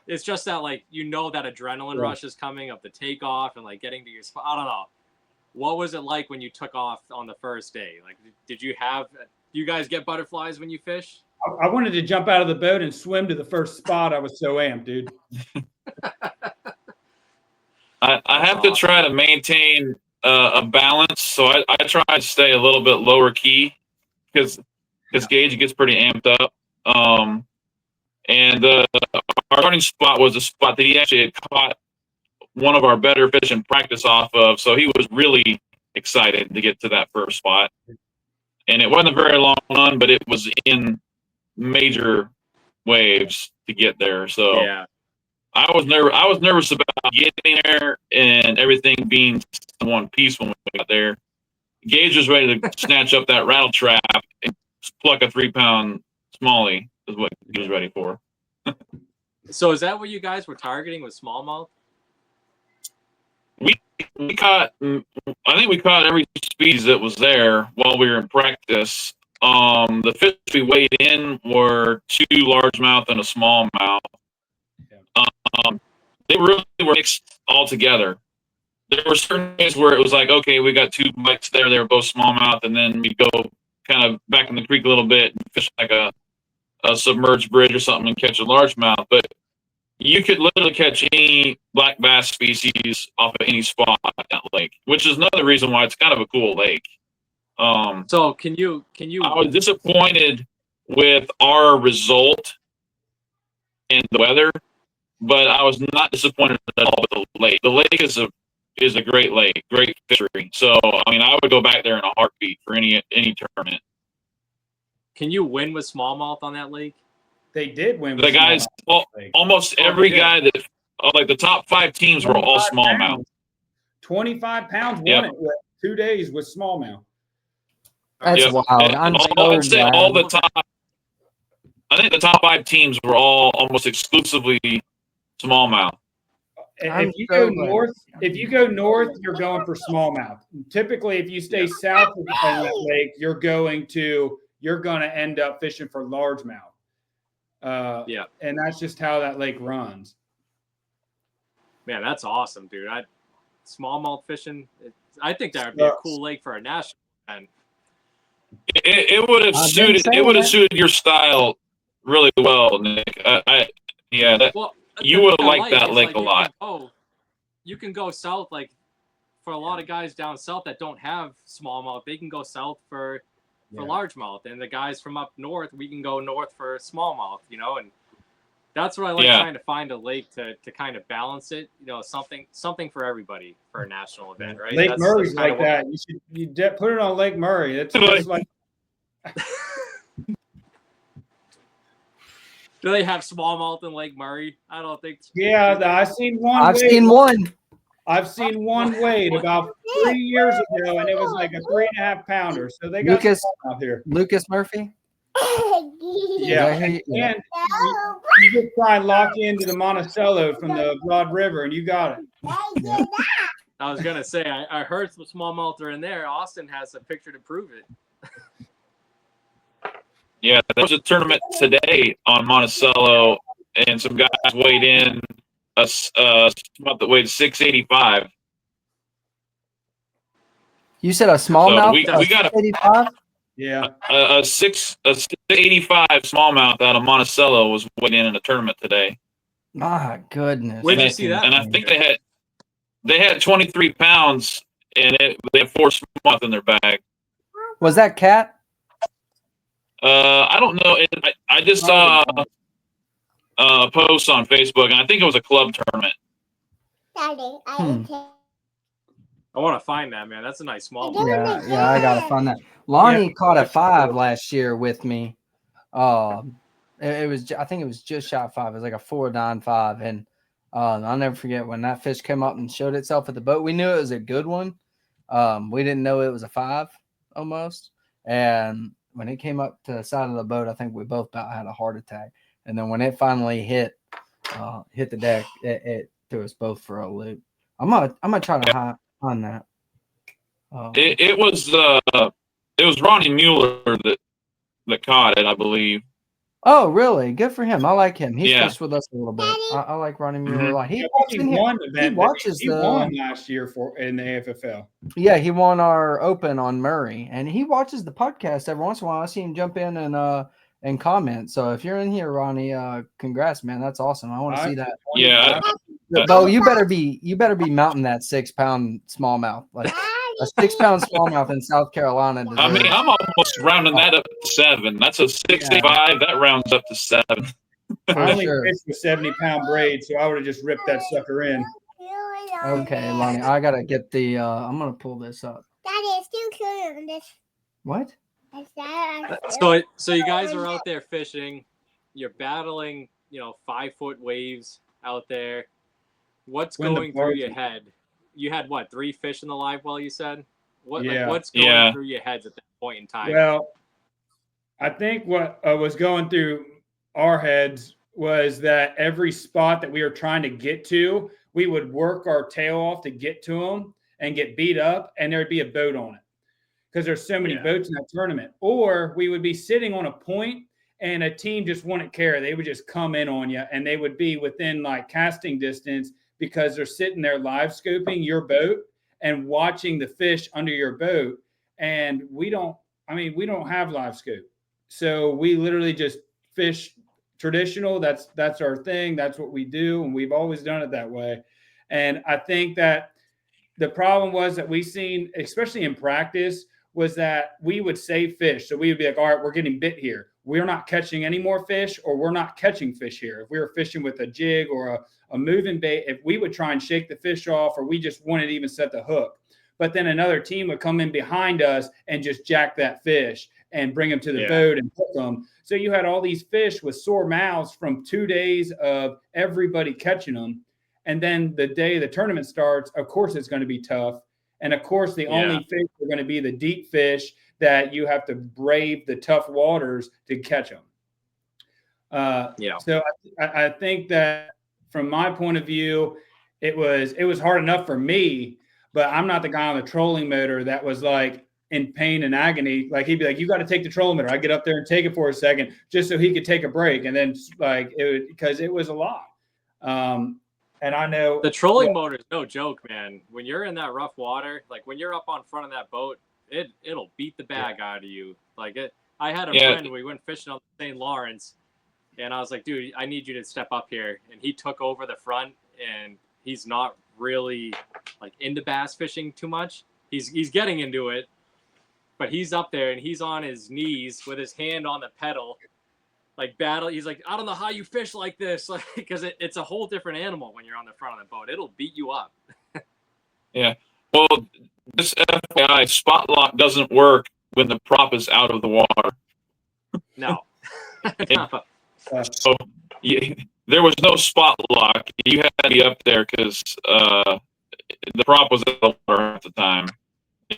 It's just that, like, that adrenaline rush is coming of the takeoff and, like, getting to your spot. I don't know. What was it like when you took off on the first day? Like, do you guys get butterflies when you fish? I wanted to jump out of the boat and swim to the first spot. I was so amped, dude. I have to try to maintain a balance. So I try to stay a little bit lower key because Gage gets pretty amped up. And our starting spot was a spot that he actually had caught one of our better fish in practice off of. So he was really excited to get to that first spot. And it wasn't a very long run, but it was in major waves to get there. So yeah. I was nervous about getting there and everything being in one piece when we got there. Gage was ready to snatch up that rattle trap and pluck a 3-pound smallie. Is what he was ready for. So is that what you guys were targeting with smallmouth? We caught, I think we caught every species that was there while we were in practice. The fish we weighed in were 2 largemouth and a smallmouth. They really were mixed all together. There were certain days where it was like, okay, we got 2 bites there. They were both smallmouth, and then we go kind of back in the creek a little bit and fish like a submerged bridge or something and catch a largemouth. But you could literally catch any black bass species off of any spot at that lake, which is another reason why it's kind of a cool lake. So can you? I was disappointed with our result and the weather, but I was not disappointed at all with the lake. The lake is a great lake, great fishery. So I mean, I would go back there in a heartbeat for any tournament. Can you win with smallmouth on that lake? They did win. The guys, almost every guy that, like the top 5 teams were all smallmouth. 25 pounds won it with 2 days with smallmouth. That's wild. I think the top 5 teams were all almost exclusively smallmouth. If you go north, you're going for smallmouth. Typically, if you stay south of that lake, you're going to end up fishing for largemouth. And that's just how that lake runs. Man, that's awesome, dude. Smallmouth fishing. I think that would be a cool lake for a national event. It would have suited. It would have suited your style really well, Nick. You would have liked that lake a lot. You can go south, like for a lot of guys down south that don't have smallmouth, they can go south for largemouth, and the guys from up north, we can go north for smallmouth, and That's what I like, Yeah. trying to find a lake to kind of balance it. You know, something for everybody for a national event, right? Lake Murray's kinda like that. You put it on Lake Murray. It's just like Do they have smallmouth in Lake Murray? I don't think. yeah. I've seen one. I've seen one. I've seen one weighed about 3 years ago, and it was like a 3.5 pounder. So they got Lucas some out here. Lucas Murphy. Yeah, Yeah, and you just try and lock into the Monticello from the Broad River, and you got it. I was gonna say I heard some smallmouth are in there. Austin has a picture to prove it. Yeah, there was a tournament today on Monticello, and some guys weighed in a smallmouth that weighed 685. You said a smallmouth. we got a 85? Yeah. a 685 smallmouth out of Monticello was weighed in a tournament today. My goodness. Where'd you see that? And I think they had 23 pounds, and they had 4 smallmouth in their bag. Was that cat? I don't know. I just saw a post on Facebook, and I think it was a club tournament. I want to find that, man. That's a nice small. Yeah, I gotta find that. Lonnie caught a 5 last year with me. It was, I think it was just shot 5. It was like a 4.95, and I'll never forget when that fish came up and showed itself at the boat. We knew it was a good one. We didn't know it was a 5 almost, and when it came up to the side of the boat, I think we both about had a heart attack. And then when it finally hit the deck, it threw us both for a loop. I'm gonna try to find that. It was Ronnie Mueller that caught it, I believe. Oh, really? Good for him. I like him. He Yeah. fished with us a little bit. I like Ronnie Mueller a lot. He won last year in the AFFL. Yeah, he won our Open on Murray, and he watches the podcast every once in a while. I see him jump in and comment. So if you're in here, Ronnie, congrats, man. That's awesome. I want to see that. Yeah. Bo, you better be mounting that 6-pound smallmouth. Like a 6-pound smallmouth in South Carolina. I mean, I'm almost rounding that up to 7. That's a 65. That rounds up to 7. I only fished with 70-pound braid, so I would have just ripped that sucker in. Okay, Lonnie, I gotta get the. I'm gonna pull this up. Daddy, it's still cute on this. What? So you guys are out there fishing. You're battling, 5-foot waves out there. What's going through your head? You had what, 3 fish in the live well, you said? What's going through your heads at that point in time? Well, I think what was going through our heads was that every spot that we were trying to get to, we would work our tail off to get to them and get beat up, and there'd be a boat on it because there's so many boats in that tournament. Or we would be sitting on a point and a team just wouldn't care. They would just come in on you, and they would be within like casting distance because they're sitting there live scoping your boat and watching the fish under your boat. And we don't have live scope. So we literally just fish traditional. That's our thing. That's what we do. And we've always done it that way. And I think that the problem was that we seen, especially in practice, was that we would save fish. So we would be like, all right, we're getting bit here. We're not catching any more fish, or we're not catching fish here. If we were fishing with a jig or a moving bait, if we would try and shake the fish off, or we just wouldn't even set the hook. But then another team would come in behind us and just jack that fish and bring them to the boat and hook them. So you had all these fish with sore mouths from 2 days of everybody catching them. And then the day the tournament starts, of course, it's going to be tough. And of course, the only fish are going to be the deep fish that you have to brave the tough waters to catch them. So I think that from my point of view, it was hard enough for me, but I'm not the guy on the trolling motor that was like in pain and agony. Like he'd be like, you got to take the trolling motor. I get up there and take it for a second just so he could take a break. And then because it was a lot. And I know the trolling motor is no joke, man. When you're in that rough water, like when you're up on front of that boat, it'll beat the bag out of you. Like I had a friend, we went fishing on St. Lawrence, and I was like, dude, I need you to step up here. And he took over the front, and he's not really like into bass fishing too much. He's getting into it, but he's up there and he's on his knees with his hand on the pedal, like battle. He's like, I don't know how you fish like this, like because it's a whole different animal when you're on the front of the boat. It'll beat you up. Yeah. Well, this FYI spot lock doesn't work when the prop is out of the water. No. No. So there was no spot lock. You had to be up there because the prop was out of the water at the time.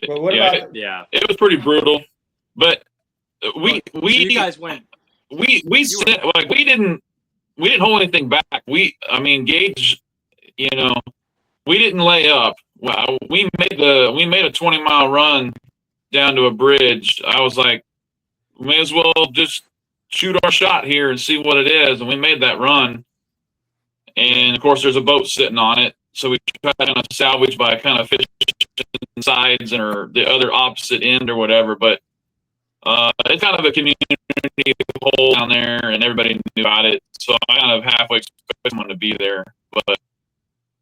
Well, what yeah, about? it was pretty brutal, but we so you guys went. we sent, like we didn't hold anything back. I mean Gage, you know, we didn't lay up. We made a 20-mile run down to a bridge. I was like, we may as well just shoot our shot here and see what it is. And we made that run. And of course, there's a boat sitting on it. So we tried to kind of salvage by kind of fishing sides or the other opposite end or whatever. But it's kind of a community hole down there, and everybody knew about it. So I kind of halfway expected someone to be there, but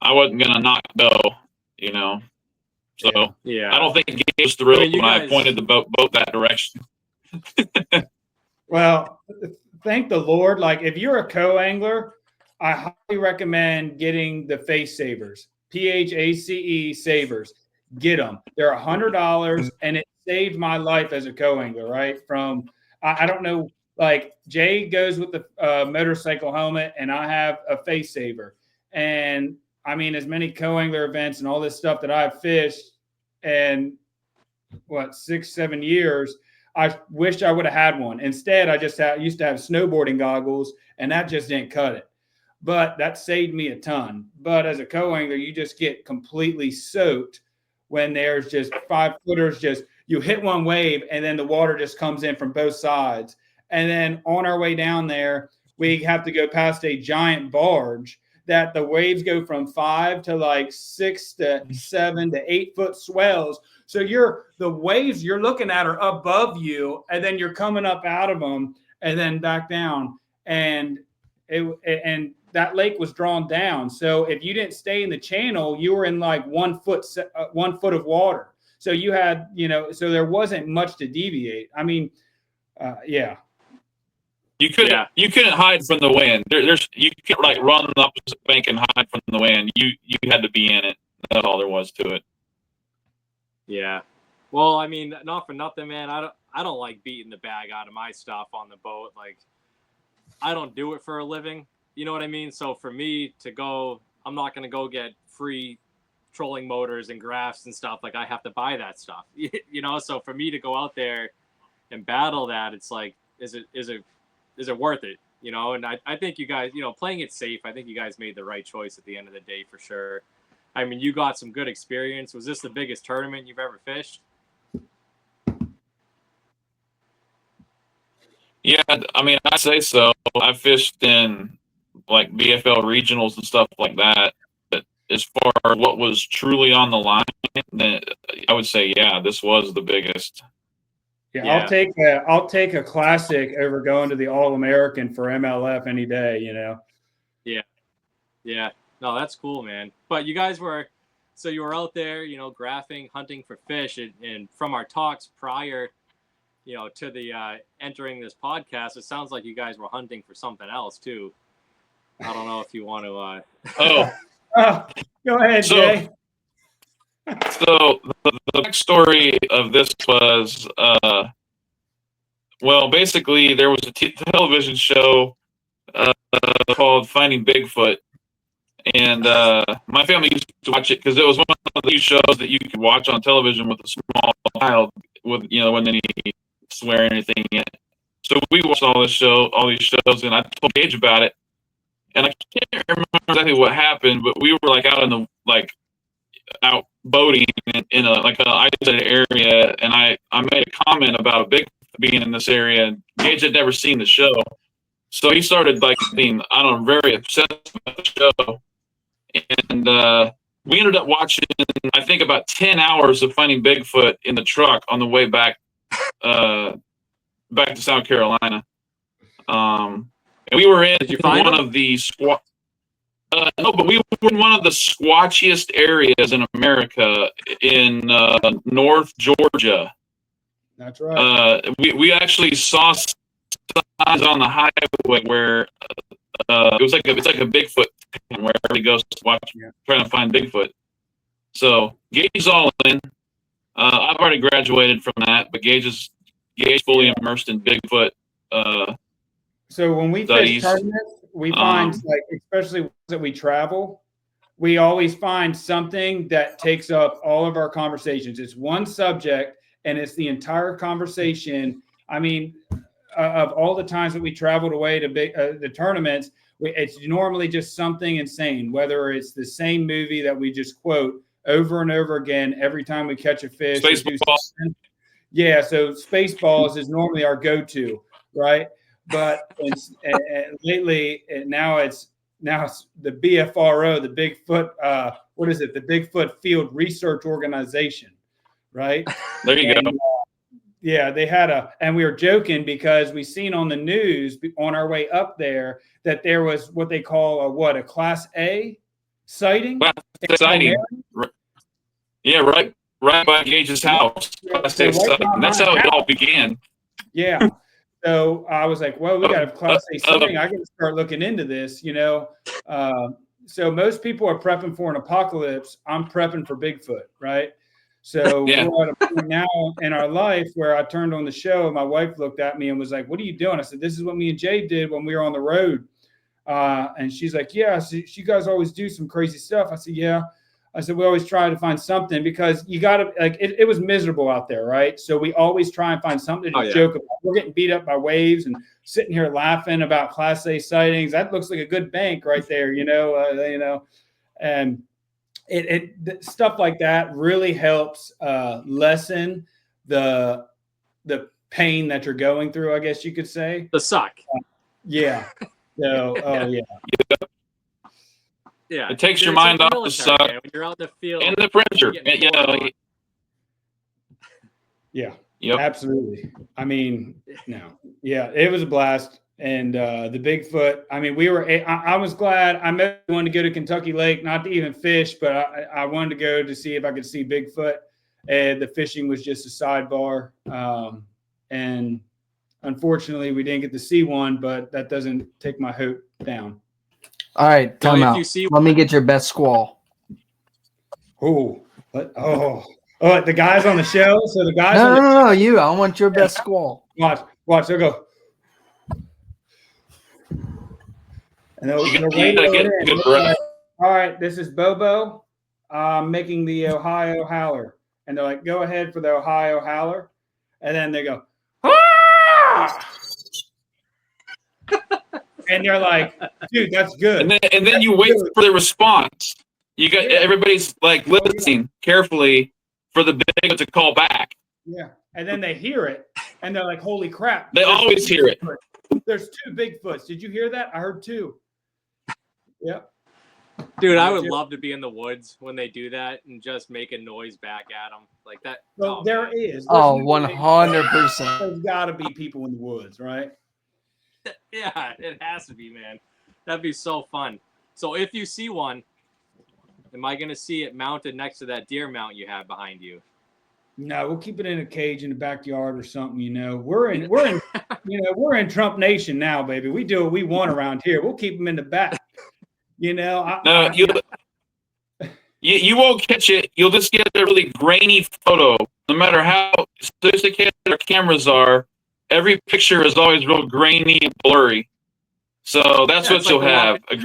I wasn't gonna not go, you know. So Yeah. I don't think Gage was thrilled when I guys- pointed the boat that direction. Well, thank the Lord. Like, if you're a co-angler, I highly recommend getting the face savers, PHACE savers. Get them. They're $100, and it saved my life as a co-angler. Right from I don't know. Like Jay goes with the motorcycle helmet, and I have a face saver. And I mean, as many co-angler events and all this stuff that I've fished, and 6-7 years. I wished I would have had one. Instead, I just used to have snowboarding goggles, and that just didn't cut it. But that saved me a ton. But as a co-angler, you just get completely soaked when there's just 5-footers. Just you hit one wave, and then the water just comes in from both sides. And then on our way down there, we have to go past a giant barge that the waves go from 5 to like 6 to 7 to 8 foot swells. So the waves you're looking at are above you, and then you're coming up out of them and then back down. And that lake was drawn down. So if you didn't stay in the channel, you were in like 1 foot of water. So you had, so there wasn't much to deviate. I mean, yeah. You couldn't hide from the wind. You can't like run the opposite bank and hide from the wind. You had to be in it. That's all there was to it. Yeah. Well, I mean, not for nothing, man. I don't like beating the bag out of my stuff on the boat. Like, I don't do it for a living. You know what I mean? So for me to go, I'm not going to go get free trolling motors and graphs and stuff. Like, I have to buy that stuff. So for me to go out there and battle that, it's like, is it worth it? And I think you guys, playing it safe, I think you guys made the right choice at the end of the day for sure. I mean, you got some good experience. Was this the biggest tournament you've ever fished? Yeah, I mean, I'd say so. I fished in like BFL regionals and stuff like that. But as far as what was truly on the line, then I would say, yeah, this was the biggest. Yeah. I'll take a classic over going to the All-American for MLF any day, Yeah. Yeah. No, that's cool, man. But you guys you were out there, graphing, hunting for fish, and from our talks prior, to the entering this podcast, it sounds like you guys were hunting for something else too. I don't know if you want to. Go ahead, Jay. So the backstory of this was, basically there was a television show called Finding Bigfoot, and my family used to watch it because it was one of these shows that you could watch on television with a small child, with when they swear anything in it. So we watched all these shows, and I told Gage about it, and I can't remember exactly what happened, but we were like out boating in an isolated area, and I made a comment about a Bigfoot being in this area, and Gage had never seen the show, so he started being very obsessed with the show, and we ended up watching I think about 10 hours of Finding Bigfoot in the truck on the way back to South Carolina, and we were in one of the no, but we were in one of the squatchiest areas in America in North Georgia. That's right. We actually saw signs on the highway where it's like a Bigfoot where everybody goes to watch, trying to find Bigfoot. So Gage is all in. I've already graduated from that, but Gage fully immersed in Bigfoot. So when we fish tournaments, we find like, especially that we travel, we always find something that takes up all of our conversations. It's one subject and it's the entire conversation. I mean, of all the times that we traveled away to the tournaments, it's normally just something insane, whether it's the same movie that we just quote over and over again every time we catch a fish. Spaceballs. Yeah, so Spaceballs is normally our go-to, right? But lately, now it's the BFRO, the Bigfoot. What is it? The Bigfoot Field Research Organization, right? There you go. Yeah, they had and we were joking because we seen on the news on our way up there that there was what they call a Class A sighting. Sighting. Yeah, right by Gage's house. Class A sighting. That's how it all began. Yeah. So I was like, well, we got a Class A sighting. I got to start looking into this, you know. So most people are prepping for an apocalypse. I'm prepping for Bigfoot, right? So we're at a point now in our life where I turned on the show and my wife looked at me and was like, what are you doing? I said, this is what me and Jay did when we were on the road. And she's like, yeah, so you guys always do some crazy stuff. I said, yeah. I said, we always try to find something because you got to, like, it was miserable out there, right? So we always try and find something to joke about. We're getting beat up by waves and sitting here laughing about Class A sightings. That looks like a good bank right there, you know, and stuff like that really helps lessen the pain that you're going through, I guess you could say. The suck. Yeah. So, yeah. It takes your mind off the suck. When you're out in the field. And the pressure. Yeah. Yep. Absolutely. I mean, no. Yeah, it was a blast. And the Bigfoot, I mean, I was glad. I wanted to go to Kentucky Lake, not to even fish, but I wanted to go to see if I could see Bigfoot. And the fishing was just a sidebar. And unfortunately, we didn't get to see one, but that doesn't take my hope down. All right, time out. Let me get your best squall. Oh, the guys on the show. So the guys. No, you. I want your best squall. Watch. They'll go. And all right, this is Bobo making the Ohio howler. And they're like, go ahead for the Ohio howler. And then they go, ah! And they're like, dude, that's good. And then you wait for the response. You got everybody's like listening carefully for the big to call back. Yeah. And then they hear it and they're like, holy crap. They always hear it. There's 2 Bigfoots. Did you hear that? I heard 2. Yep. Dude, I would love to be in the woods when they do that and just make a noise back at them like that. Well, there is. 100%. There's got to be people in the woods, right? Yeah, it has to be, man. That'd be so fun. So if you see one, am I going to see it mounted next to that deer mount you have behind you? No, we'll keep it in a cage in the backyard or something. You know, we're in, we're in Trump Nation now, baby. We do what we want around here. We'll keep them in the back. You know, you won't catch it. You'll just get a really grainy photo. No matter how sophisticated our cameras are, every picture is always real grainy and blurry. So that's what you'll have. Dude,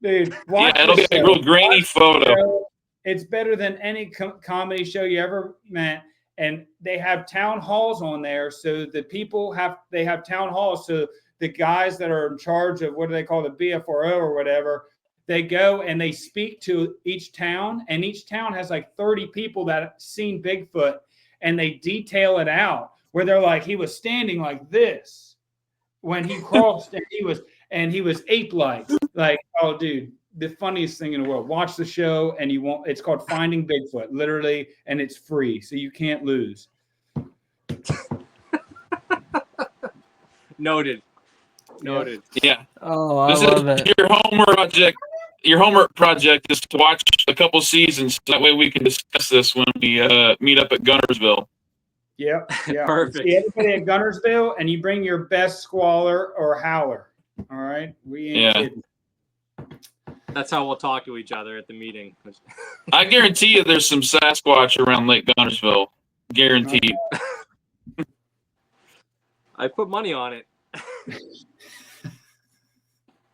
it'll be a real grainy photo. It's better than any comedy show you ever met. And they have town halls on there. So the people have town halls. So the guys that are in charge of what do they call the BFRO or whatever, they go and they speak to each town. And each town has like 30 people that have seen Bigfoot. And they detail it out where they're like, he was standing like this when he crossed and he was ape-like. Like, oh, dude. The funniest thing in the world. Watch the show and you won't. It's called Finding Bigfoot, literally, and it's free, so you can't lose. Noted. Yeah. Oh, I love it. Your homework project. Your homework project is to watch a couple seasons. That way we can discuss this when we meet up at Gunnersville. Yep. Yeah. Perfect. See everybody at Gunnersville, and you bring your best squaller or howler. All right. We ain't kidding. That's how we'll talk to each other at the meeting. I guarantee you there's some Sasquatch around Lake Gunnersville. Guaranteed. I put money on it.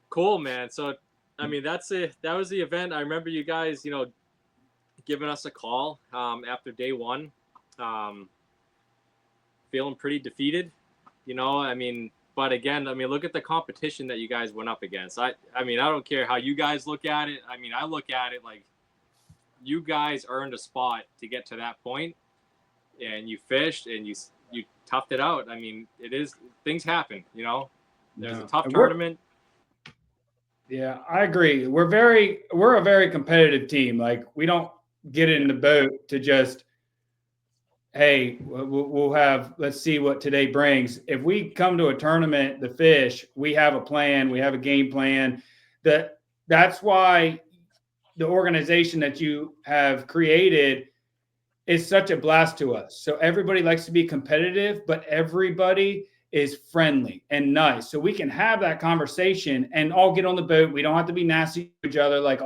Cool, man. So, I mean, that was the event. I remember you guys, giving us a call after day one, feeling pretty defeated, I mean, but again, I mean, look at the competition that you guys went up against. I mean, I don't care how you guys look at it. I mean, I look at it like you guys earned a spot to get to that point, and you fished and you toughed it out. I mean, things happen, There's a tough tournament. Yeah, I agree. We're a very competitive team. Like, we don't get in the boat to just, hey, we'll have, let's see what today brings. If we come to a tournament, the fish, we have a plan, we have a game plan. That's why the organization that you have created is such a blast to us. So everybody likes to be competitive, but everybody is friendly and nice. So we can have that conversation and all get on the boat. We don't have to be nasty to each other. Like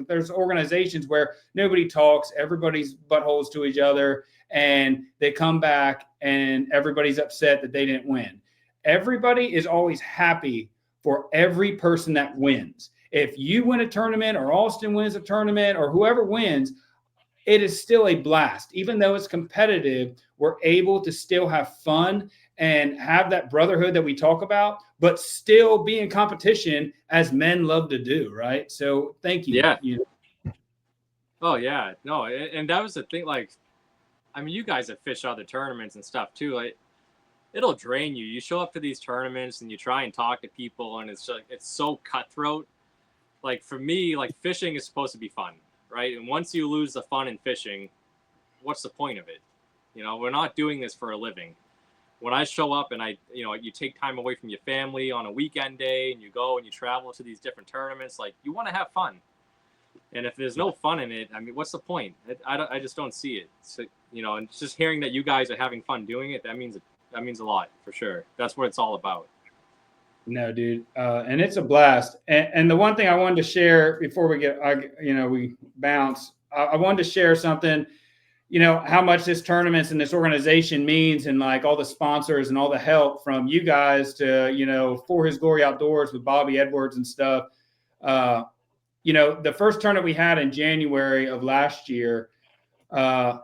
there's organizations where nobody talks, everybody's buttholes to each other, and they come back and everybody's upset that they didn't win. Everybody is always happy for every person that wins. If you win a tournament or Austin wins a tournament or whoever wins, it is still a blast. Even though it's competitive, we're able to still have fun and have that brotherhood that we talk about, but still be in competition as men love to do, right? So thank you. Yeah. Oh, yeah. No, and that was the thing. Like, I mean, you guys have fished other tournaments and stuff too. Like, it'll drain you. You show up to these tournaments and you try and talk to people, and it's so cutthroat. Like, for me, like, fishing is supposed to be fun, right? And once you lose the fun in fishing, what's the point of it? We're not doing this for a living. When I show up and you take time away from your family on a weekend day and you go and you travel to these different tournaments, like, you want to have fun. And if there's no fun in it, I mean, what's the point? I just don't see it. So, and just hearing that you guys are having fun doing it, that means a lot for sure. That's what it's all about. No, dude. And it's a blast. And the one thing I wanted to share before we bounce, I wanted to share something, how much this tournaments and this organization means, and like all the sponsors and all the help from you guys to, For His Glory Outdoors with Bobby Edwards and stuff. The first tournament we had in January of last year, I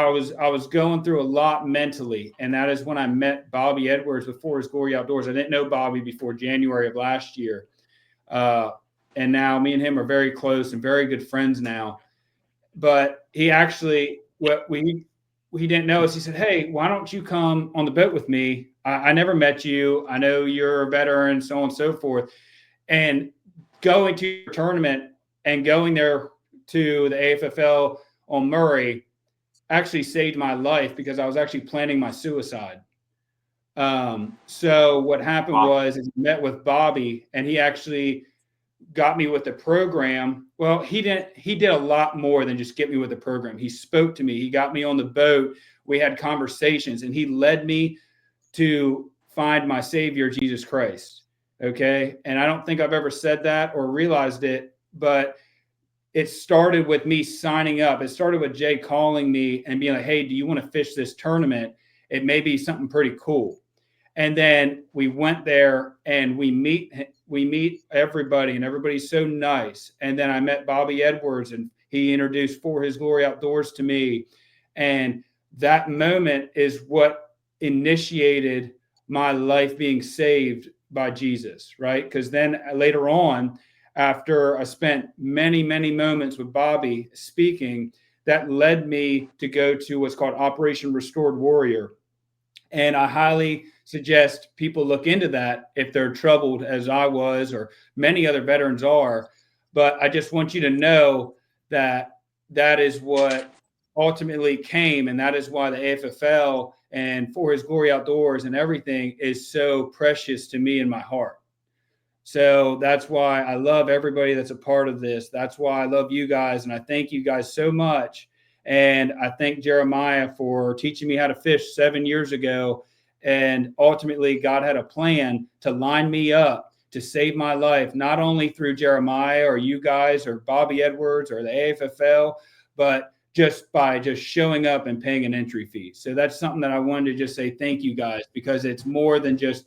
was going through a lot mentally, and that is when I met Bobby Edwards with For His Glory Outdoors. I didn't know Bobby before January of last year, and now me and him are very close and very good friends now. But he actually, what he didn't know is he said, "Hey, why don't you come on the boat with me? I never met you. I know you're a veteran, so on and so forth." And going to your tournament and going there to the AFFL on Murray actually saved my life, because I was actually planning my suicide. So what happened was, I met with Bobby, and he actually got me with the program. Well, he did a lot more than just get me with the program. He spoke to me. He got me on the boat. We had conversations, and he led me to find my Savior, Jesus Christ. Okay. And I don't think I've ever said that or realized it, but it started with me signing up. It started with Jay calling me and being like, "Hey, do you want to fish this tournament? It may be something pretty cool." And then we went there and we meet everybody, and everybody's so nice. And then I met Bobby Edwards, and he introduced For His Glory Outdoors to me. And that moment is what initiated my life being saved by Jesus, right? Because then later on, after I spent many, many moments with Bobby speaking, that led me to go to what's called Operation Restored Warrior. And I highly suggest people look into that if they're troubled as I was, or many other veterans are. But I just want you to know that that is what ultimately came, and that is why the AFFL and For His Glory Outdoors and everything is so precious to me in my heart. So that's why I love everybody that's a part of this. That's why I love you guys, and I thank you guys so much. And I thank Jeremiah for teaching me how to fish 7 years ago. And ultimately, God had a plan to line me up to save my life, not only through Jeremiah or you guys or Bobby Edwards or the AFFL, but just by just showing up and paying an entry fee. So that's something that I wanted to just say thank you guys, because it's more than just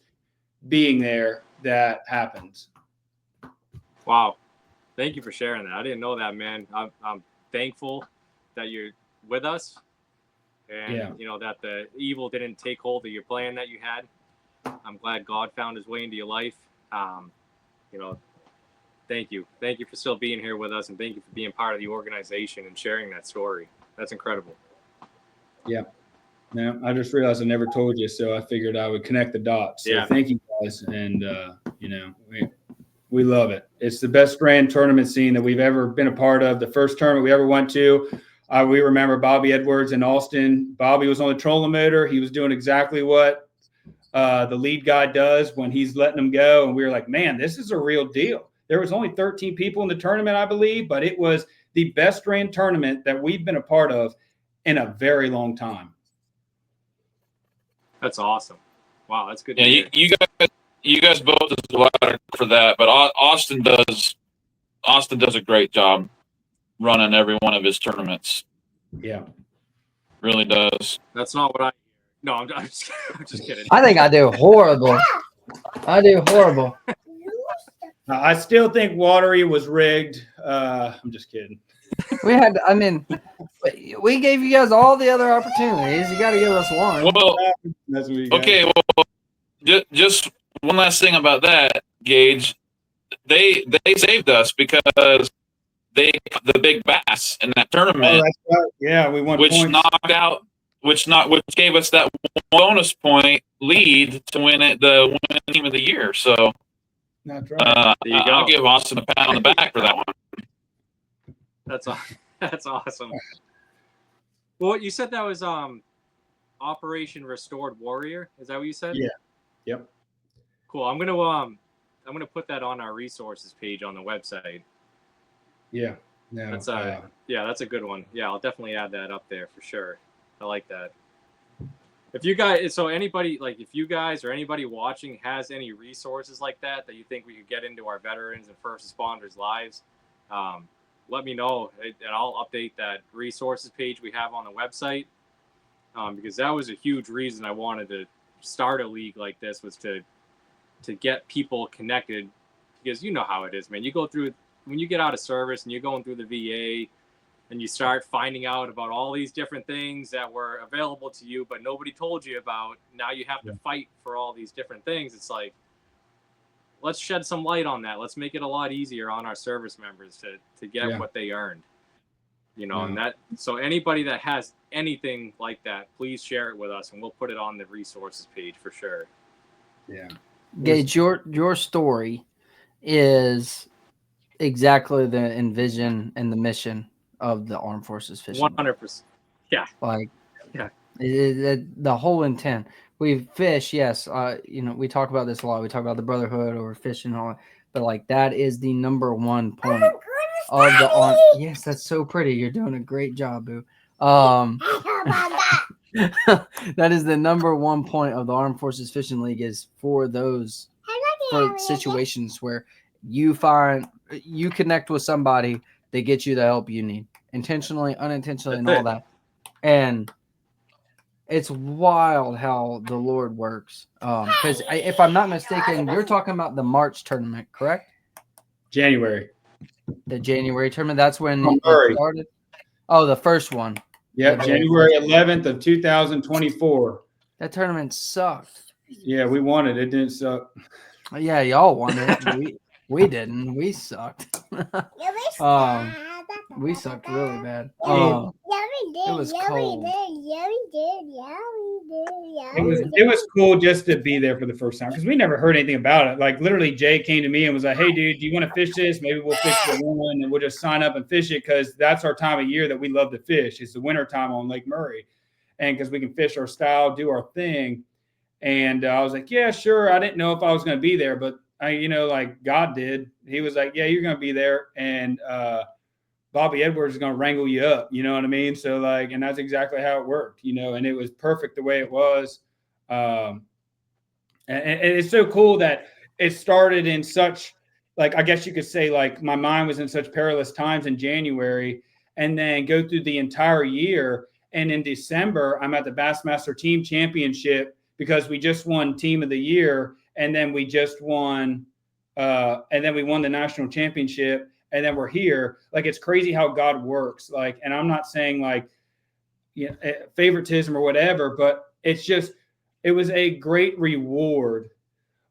being there that happens. Wow. Thank you for sharing that. I didn't know that, man. I'm thankful that you're with us, and you know that the evil didn't take hold of your plan that you had. I'm glad God found his way into your life. You know, thank you for still being here with us, and thank you for being part of the organization and sharing that story. That's incredible. Yeah. No, I just realized I never told you, so I figured I would connect the dots. So Yeah. thank you guys, and you know, we love it. It's the best grand tournament scene that we've ever been a part of. The first tournament we ever went to, we remember Bobby Edwards in Austin. Bobby was on the trolling motor. He was doing exactly what the lead guy does when he's letting them go. And we were like, man, this is a real deal. There was only 13 people in the tournament, I believe, but it was the best grand tournament that we've been a part of in a very long time. That's awesome. Wow, that's good. Yeah, you guys both is a lot for that, but Austin does a great job running every one of his tournaments. Yeah, really does. That's not what I. No, I'm just kidding. I think I do horrible. I do horrible. I still think Watery was rigged. I'm just kidding. We had, I mean, we gave you guys all the other opportunities. You got to give us one. Well, That's what you got. okay. Well, just one last thing about that, Gage. They saved us because they got the big bass in that tournament. Oh, that's right. Yeah, we won which points. knocked out, which gave us that bonus point lead to win it, the winning team of the year. So That's right. There you go. I'll give Austin a pat on the back for that one. That's awesome. Well, you said that was Operation Restored Warrior. Is that what you said? Yeah. Yep. Cool. I'm gonna put that on our resources page on the website. Yeah. No, That's that's a good one. Yeah, I'll definitely add that up there for sure. I like that. If you guys, so anybody, like if you guys or anybody watching has any resources like that you think we could get into our veterans and first responders' lives, let me know, and I'll update that resources page we have on the website, because that was a huge reason I wanted to start a league like this, was to get people connected, because you know how it is, man. You go through, when you get out of service and you're going through the VA and you start finding out about all these different things that were available to you but nobody told you about. Now you have to fight for all these different things. It's like, let's shed some light on that. Let's make it a lot easier on our service members to get what they earned. You know, and that, so anybody that has anything like that, please share it with us and we'll put it on the resources page for sure. Yeah. Gage, your story is exactly the envision and the mission of the Armed Forces Fishing. 100%. Yeah. Like, yeah. The whole intent. We fish, yes. You know, we talk about this a lot. We talk about the brotherhood or fishing and all that, but like that is the number one point of the arm. Yes, that's so pretty. You're doing a great job, Boo. That is the number one point of the Armed Forces Fishing League, is for those situations where you connect with somebody, they get you the help you need, intentionally, unintentionally, and all that. And it's wild how the Lord works. Because if I'm not mistaken, you're talking about the March tournament, correct? January. The January tournament. That's when it started. Oh, the first one. Yeah, January 11th of 2024. That tournament sucked. Yeah, we won it. It didn't suck. Yeah, y'all won it. We didn't. We sucked. We sucked really bad. It was cold. It was cool just to be there for the first time, because we never heard anything about it. Like literally, Jay came to me and was like, "Hey, dude, do you want to fish this? Maybe we'll fish the one and we'll just sign up and fish it, because that's our time of year that we love to fish. It's the winter time on Lake Murray, and because we can fish our style, do our thing." And I was like, "Yeah, sure." I didn't know if I was going to be there, but like God did. He was like, "Yeah, you're going to be there." And Bobby Edwards is going to wrangle you up. You know what I mean? So like, and that's exactly how it worked, you know, and it was perfect the way it was. And it's so cool that it started in such, like, I guess you could say, like, my mind was in such perilous times in January, and then go through the entire year. And in December, I'm at the Bassmaster Team Championship because we just won Team of the Year, and then we just won, and then we won the national championship, and then we're here. Like, it's crazy how God works. Like, and I'm not saying like, you know, favoritism or whatever, but it's just, it was a great reward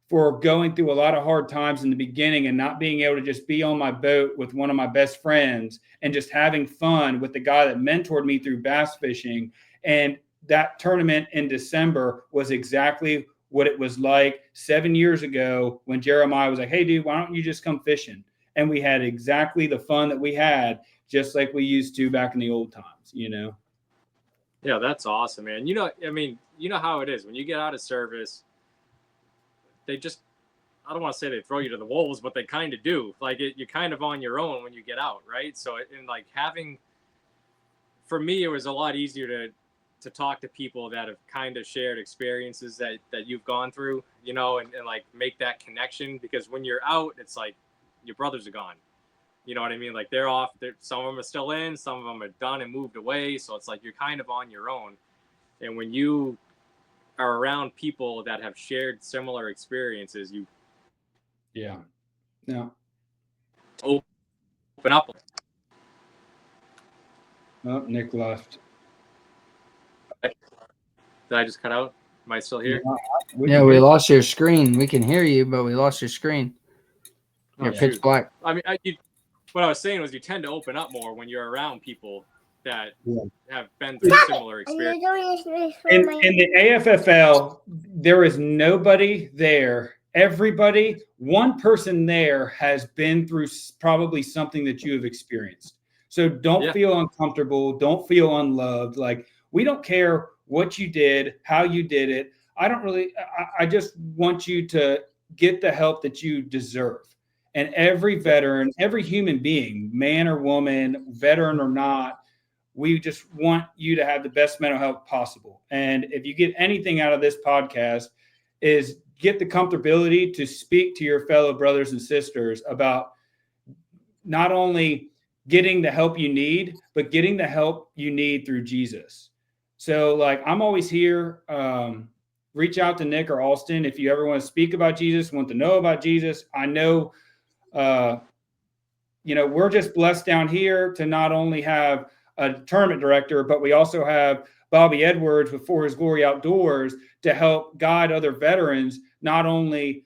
for going through a lot of hard times in the beginning and not being able to just be on my boat with one of my best friends and just having fun with the guy that mentored me through bass fishing. And that tournament in December was exactly what it was like 7 years ago when Jeremiah was like, hey, dude, why don't you just come fishing? And we had exactly the fun that we had, just like we used to back in the old times, you know? Yeah, that's awesome, man. You know, I mean, you know how it is when you get out of service. They just, I don't want to say they throw you to the wolves, but they kind of do. Like, you're kind of on your own when you get out, right? So, and like having, for me, it was a lot easier to talk to people that have kind of shared experiences that you've gone through, you know, and like make that connection. Because when you're out, it's like your brothers are gone. You know what I mean? Like, they're off. Some of them are still in, some of them are done and moved away. So it's like you're kind of on your own. And when you are around people that have shared similar experiences, you open up. Oh, Nick left. Did I just cut out? Am I still here? Yeah, we lost your screen. We can hear you, but we lost your screen. You're pitch black. I mean, what I was saying was you tend to open up more when you're around people that have been through similar experiences. In the AFFL, there is nobody there. Everybody, one person there has been through probably something that you have experienced. So don't feel uncomfortable. Don't feel unloved. Like, we don't care what you did, how you did it. I just want you to get the help that you deserve. And every veteran, every human being, man or woman, veteran or not, we just want you to have the best mental health possible. And if you get anything out of this podcast, is get the comfortability to speak to your fellow brothers and sisters about not only getting the help you need, but getting the help you need through Jesus. So like, I'm always here. Reach out to Nick or Alston if you ever want to speak about Jesus, want to know about Jesus. I know, you know, we're just blessed down here to not only have a tournament director, but we also have Bobby Edwards with For His Glory Outdoors to help guide other veterans, not only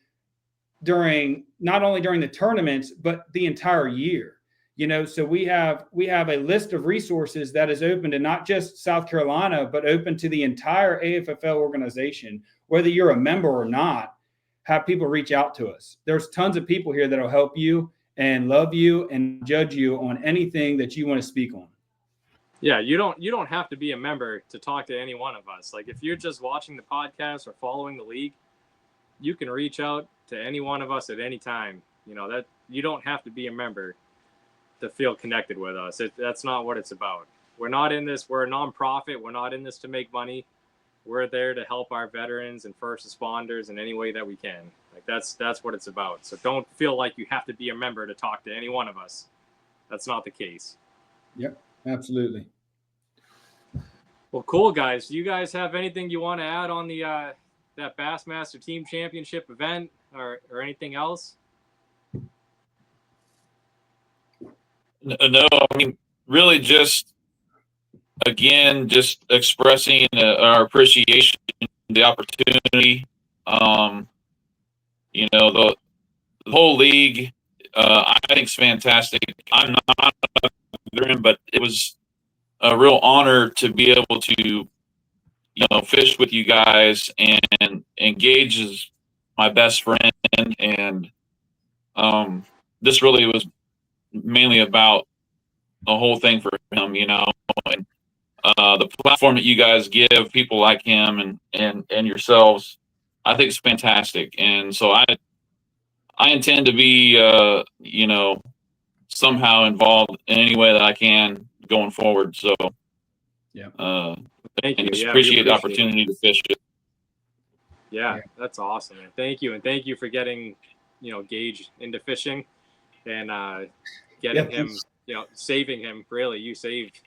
during the tournaments, but the entire year. You know, so we have a list of resources that is open to not just South Carolina, but open to the entire AFFL organization. Whether you're a member or not, have people reach out to us. There's tons of people here that'll help you and love you and judge you on anything that you want to speak on. Yeah, you don't have to be a member to talk to any one of us. Like, if you're just watching the podcast or following the league, you can reach out to any one of us at any time. You know, that you don't have to be a member to feel connected with us. That's not what it's about. We're not in this. We're a nonprofit. We're not in this to make money. We're there to help our veterans and first responders in any way that we can. Like, that's what it's about. So don't feel like you have to be a member to talk to any one of us. That's not the case. Yep, absolutely. Well, cool, guys. Do you guys have anything you want to add on the that Bassmaster Team Championship event or anything else? No, I mean, really just, again, just expressing our appreciation, the opportunity. You know, the whole league, I think is fantastic. I'm not a veteran, but it was a real honor to be able to, you know, fish with you guys, and Gage is my best friend. And this really was mainly about the whole thing for him, you know, and the platform that you guys give people like him and yourselves, I think it's fantastic. And so I intend to be, you know, somehow involved in any way that I can going forward. So, Yeah. Thank you. and just Yeah, we appreciate the appreciate it. opportunity to fish it. Yeah, Yeah. that's awesome, man. Thank you, and thank you for getting, Gage into fishing, and getting Yeah, him, saving him. Really, you saved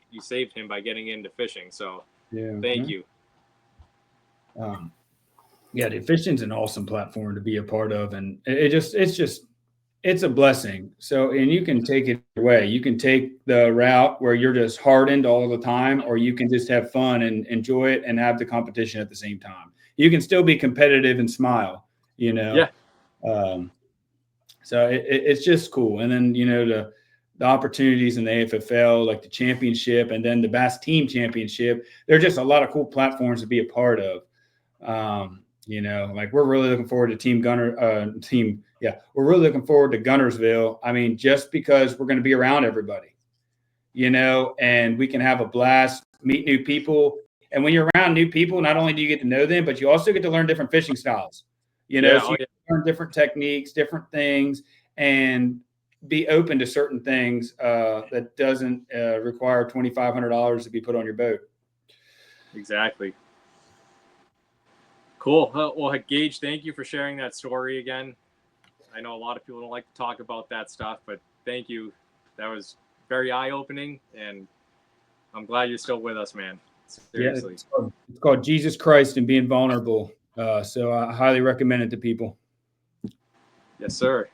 him by getting into fishing. So Yeah. thank you. Yeah, the fishing's an awesome platform to be a part of, and it's a blessing. So, and you can take it away. You can take the route where you're just hardened all the time, or you can just have fun and enjoy it and have the competition at the same time. You can still be competitive and smile, Yeah. So it's just cool. And then, the opportunities in the AFFL, like the championship and then the Bass Team Championship, there are just a lot of cool platforms to be a part of. Like we're really looking forward to we're really looking forward to Gunnersville. I mean, just because we're going to be around everybody, and we can have a blast, meet new people. And when you're around new people, not only do you get to know them, but you also get to learn different fishing styles, so you learn different techniques, different things, and be open to certain things that doesn't require $2,500 to be put on your boat. Exactly. Cool. Well, Gage, thank you for sharing that story again. I know a lot of people don't like to talk about that stuff, but thank you. That was very eye-opening, and I'm glad you're still with us, man. Seriously. Yeah, it's called Jesus Christ and being vulnerable. So I highly recommend it to people. Yes, sir.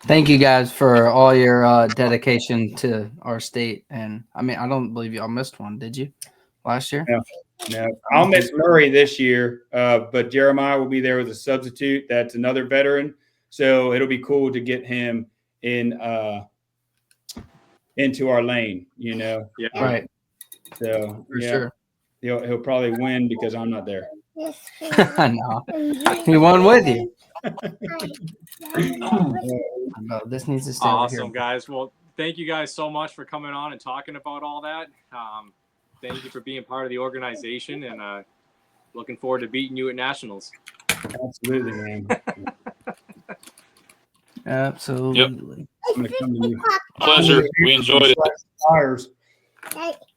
Thank you guys for all your dedication to our state. And I mean, I don't believe y'all missed one, did you? Last year? No. I'll miss Murray this year, but Jeremiah will be there as a substitute. That's another veteran. So it'll be cool to get him in into our lane, Yeah. Right. So For sure. He'll probably win because I'm not there. No. He won with you. No, this needs to stay over Awesome, here. guys. Well, thank you guys so much for coming on and talking about all that. Thank you for being part of the organization, and looking forward to beating you at nationals. Absolutely, man. Absolutely. Yep. I'm gonna come to you. Pleasure. We enjoyed it. Fires.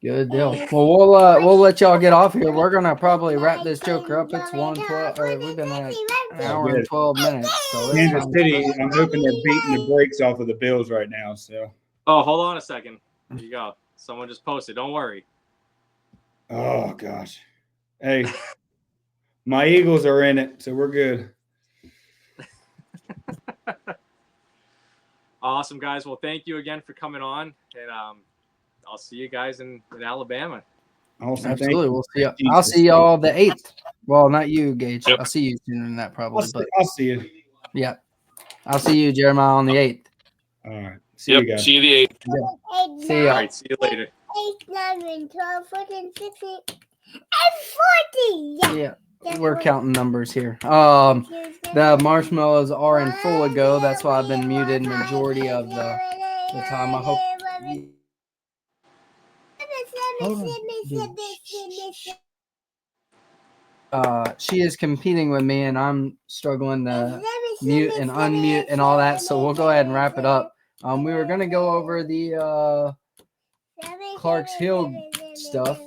Good deal. Well, we'll let y'all get off here. We're gonna probably wrap this joker up. It's 1:12. We've been at an hour and 12 minutes. So it's Kansas time City, I'm hoping they're beating the brakes off of the Bills right now. So. Oh, hold on a second. There you go. Someone just posted. Don't worry. Oh gosh. Hey, my Eagles are in it, so we're good. Awesome, guys. Well, thank you again for coming on, and I'll see you guys in Alabama. Awesome. Absolutely. We'll see you. I'll see y'all the 8th. Well, not you, Gage. Yep. I'll see you sooner than that, probably. I'll see you. Yeah. I'll see you, Jeremiah, on the 8th. All right. See you guys. See you the 8th. See All ya. right. See you later. 8, 9, 12, 14, 15, and 40. Yeah. We're counting numbers here. The marshmallows are in full go. That's why I've been muted majority of the time. I hope. She is competing with me, and I'm struggling to mute and unmute and all that. So we'll go ahead and wrap it up. We were gonna go over the Clark's Hill stuff,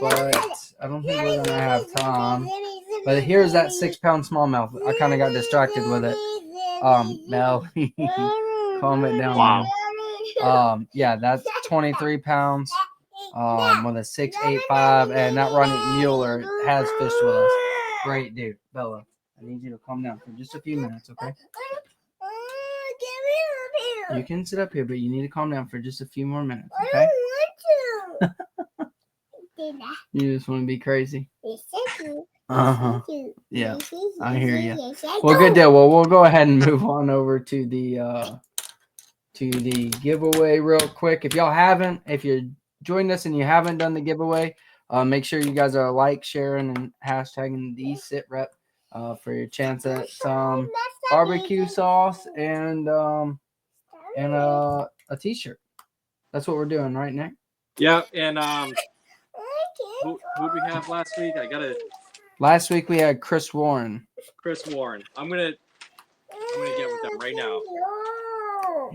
but I don't think we're gonna have time. But here's that 6-pound smallmouth. I kind of got distracted with it. Mel, calm it down. Wow. Yeah, that's 23 pounds. With a 6.85, and that Ronnie Mueller has fished with us. Great dude, Bella. I need you to calm down for just a few minutes, okay? You can sit up here, but you need to calm down for just a few more minutes, okay? You just want to be crazy. Yeah, I hear you. Well, good deal. Well, we'll go ahead and move on over to the giveaway real quick. If you're joined us and you haven't done the giveaway, make sure you guys are sharing, and hashtagging the SITREP for your chance at some barbecue sauce and a t-shirt. That's what we're doing, right, Nick? Yeah, and who did we have last week? Last week we had Chris Warren. I'm gonna get with them right now.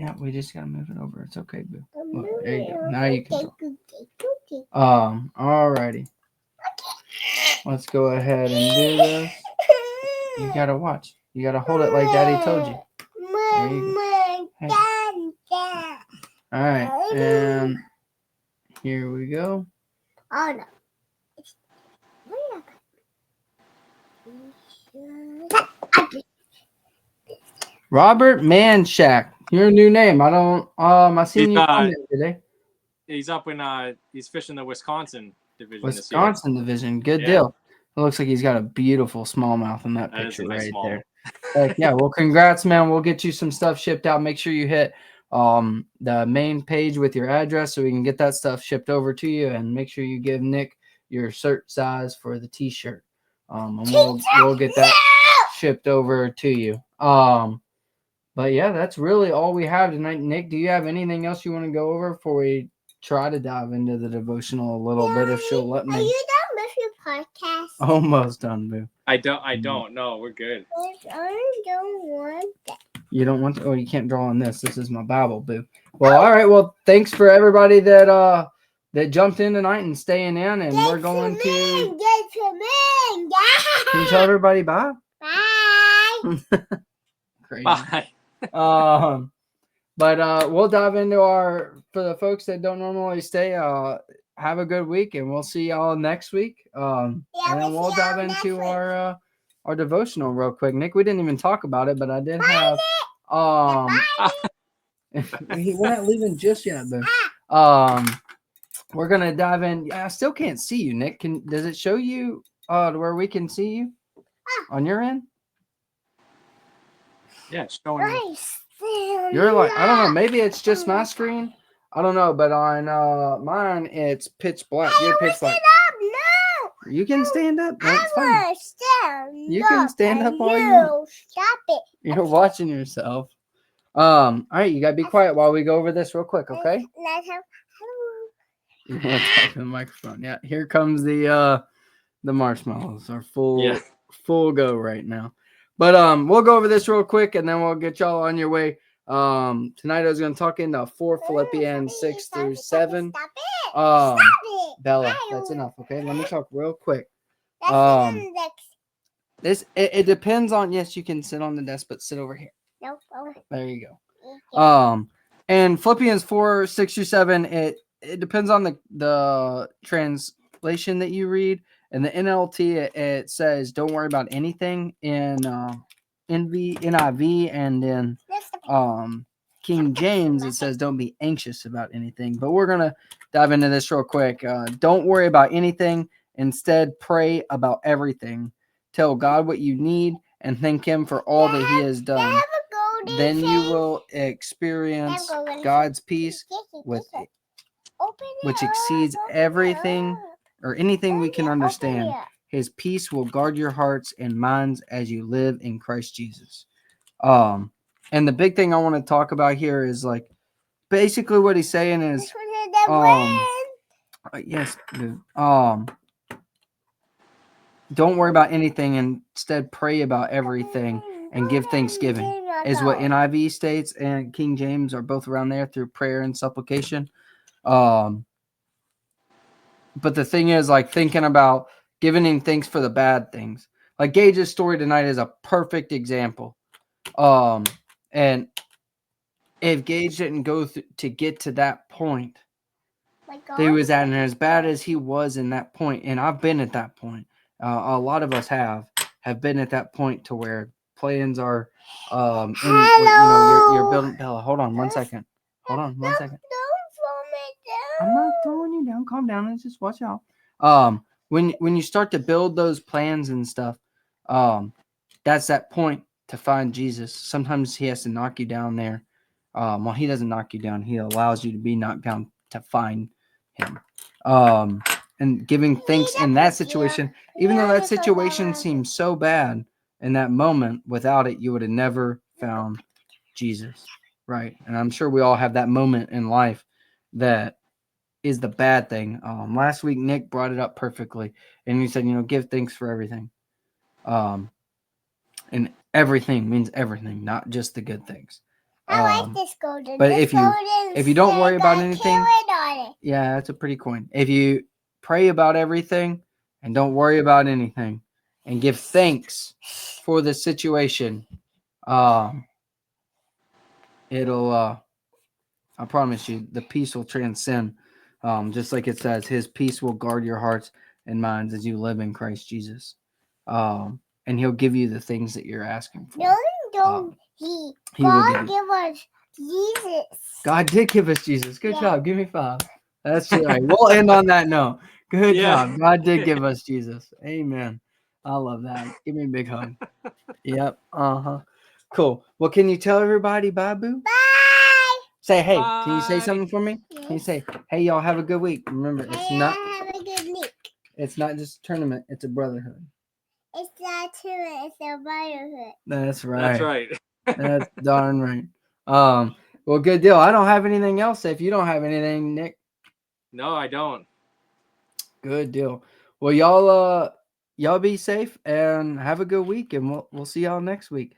Yeah, we just gotta move it over. It's okay, boo. I'm Look, moving there you go. over. Now you can talk. Okay. Alrighty. Let's go ahead and do this. You gotta watch. You gotta hold it like Daddy told you. There you go. Hey. All right, and here we go. Oh no. Robert Manshak. Your new name. I don't. I seen He's, you on there today. He's up in he's fishing the Wisconsin division Wisconsin division. Good Yeah. deal. It looks like he's got a beautiful smallmouth in that That is picture a nice right small. there. Heck yeah. Well, congrats, man. We'll get you some stuff shipped out. Make sure you hit the main page with your address so we can get that stuff shipped over to you, and make sure you give Nick your shirt size for the t-shirt. And we'll get that shipped over to you. But yeah, that's really all we have tonight. Nick, do you have anything else you want to go over before we try to dive into the devotional a little bit if she'll let me? Are you done with your podcast? Almost done, boo. I don't know. We're good. I don't want that. You don't want to? Oh, you can't draw on this. This is my Bible, boo. Well, all right. Well, thanks for everybody that jumped in tonight and staying in, and we're going to. Get some in. Can you tell everybody bye? Bye. Crazy. Bye. But we'll dive into for the folks that don't normally stay, have a good week, and we'll see y'all next week. And then we'll dive into our devotional real quick. Nick, we didn't even talk about it, but I did have we're not leaving just yet, but we're gonna dive in. I still can't see you, Nick. Does it show you to where we can see you on your end? Yeah, it's showing. You're like, I don't know, maybe it's just my screen. I don't know, but on mine it's pitch black. You're pitch black. No. You can stand up. That's fine. You can stand up all you. Stop it. You're watching yourself. All right, you gotta be quiet while we go over this real quick, okay? Let's have. You want to talk to the microphone? Yeah. Here comes the marshmallows are full go right now. But we'll go over this real quick, and then we'll get y'all on your way. Tonight I was going to talk into 4 Philippians 6 through 7. Stop it. Bella, that's enough. Okay, let me talk real quick. That's This it depends on. Yes, you can sit on the desk, but sit over here. no. There you go. And Philippians 4 6 through 7. It depends on the translation that you read. In the NLT, it says, "Don't worry about anything." In NIV, and in King James, it says, "Don't be anxious about anything." But we're gonna dive into this real quick. Don't worry about anything. Instead, pray about everything. Tell God what you need and thank Him for all that He has done. Then you will experience God's peace, which exceeds everything or anything we can understand. His peace will guard your hearts and minds as you live in Christ Jesus. And the big thing I want to talk about here is like basically what he's saying is yes, dude. Don't worry about anything, instead pray about everything and give thanksgiving, is what NIV states, and King James are both around there through prayer and supplication. But the thing is, like, thinking about giving him thanks for the bad things. Like Gage's story tonight is a perfect example. And if Gage didn't go to get to that point that he was at, and as bad as he was in that point, and I've been at that point, a lot of us have been at that point to where plans are, you're building. Bella, hold on 1 second. Hold on 1 second. I'm not throwing you down. Calm down. Let's just watch out. When you start to build those plans and stuff, that's that point to find Jesus. Sometimes He has to knock you down there. Well, He doesn't knock you down. He allows you to be knocked down to find Him. And giving thanks in that situation, even though that situation seems so bad in that moment, without it, you would have never found Jesus. Right? And I'm sure we all have that moment in life that is the bad thing. Last week, Nick brought it up perfectly. And he said, give thanks for everything. And everything means everything, not just the good things. I like this golden. but This if you don't worry about anything, on it. yeah, that's a pretty coin. If you pray about everything and don't worry about anything and give thanks for the situation, it'll I promise you the peace will transcend. Just like it says, his peace will guard your hearts and minds as you live in Christ Jesus. And he'll give you the things that you're asking for. No, don't. He will God give you. give us Jesus. God did give us Jesus. Good job. Give me 5. That's right. We'll end on that note. Good Yeah. job. God did give us Jesus. Amen. I love that. Give me a big hug. Yep. Cool. Well, can you tell everybody bye, boo? Bye. Say hey. Can you say Bye. something for me? Can you say, hey, y'all have a good week? Remember, Hey, have a good week. it's not just a tournament, it's a brotherhood. It's not true. It's a brotherhood. That's right. That's right. That's darn right. Well, good deal. I don't have anything else. If you don't have anything, Nick, No, I don't. good deal. Well, y'all be safe and have a good week, and we'll see y'all next week.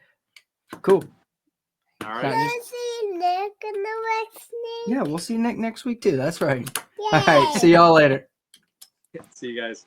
Cool. All Not right. just- Wanna see Nick in the next name? yeah, we'll see Nick next week too. That's right. Yay. All right. See y'all later. See you guys.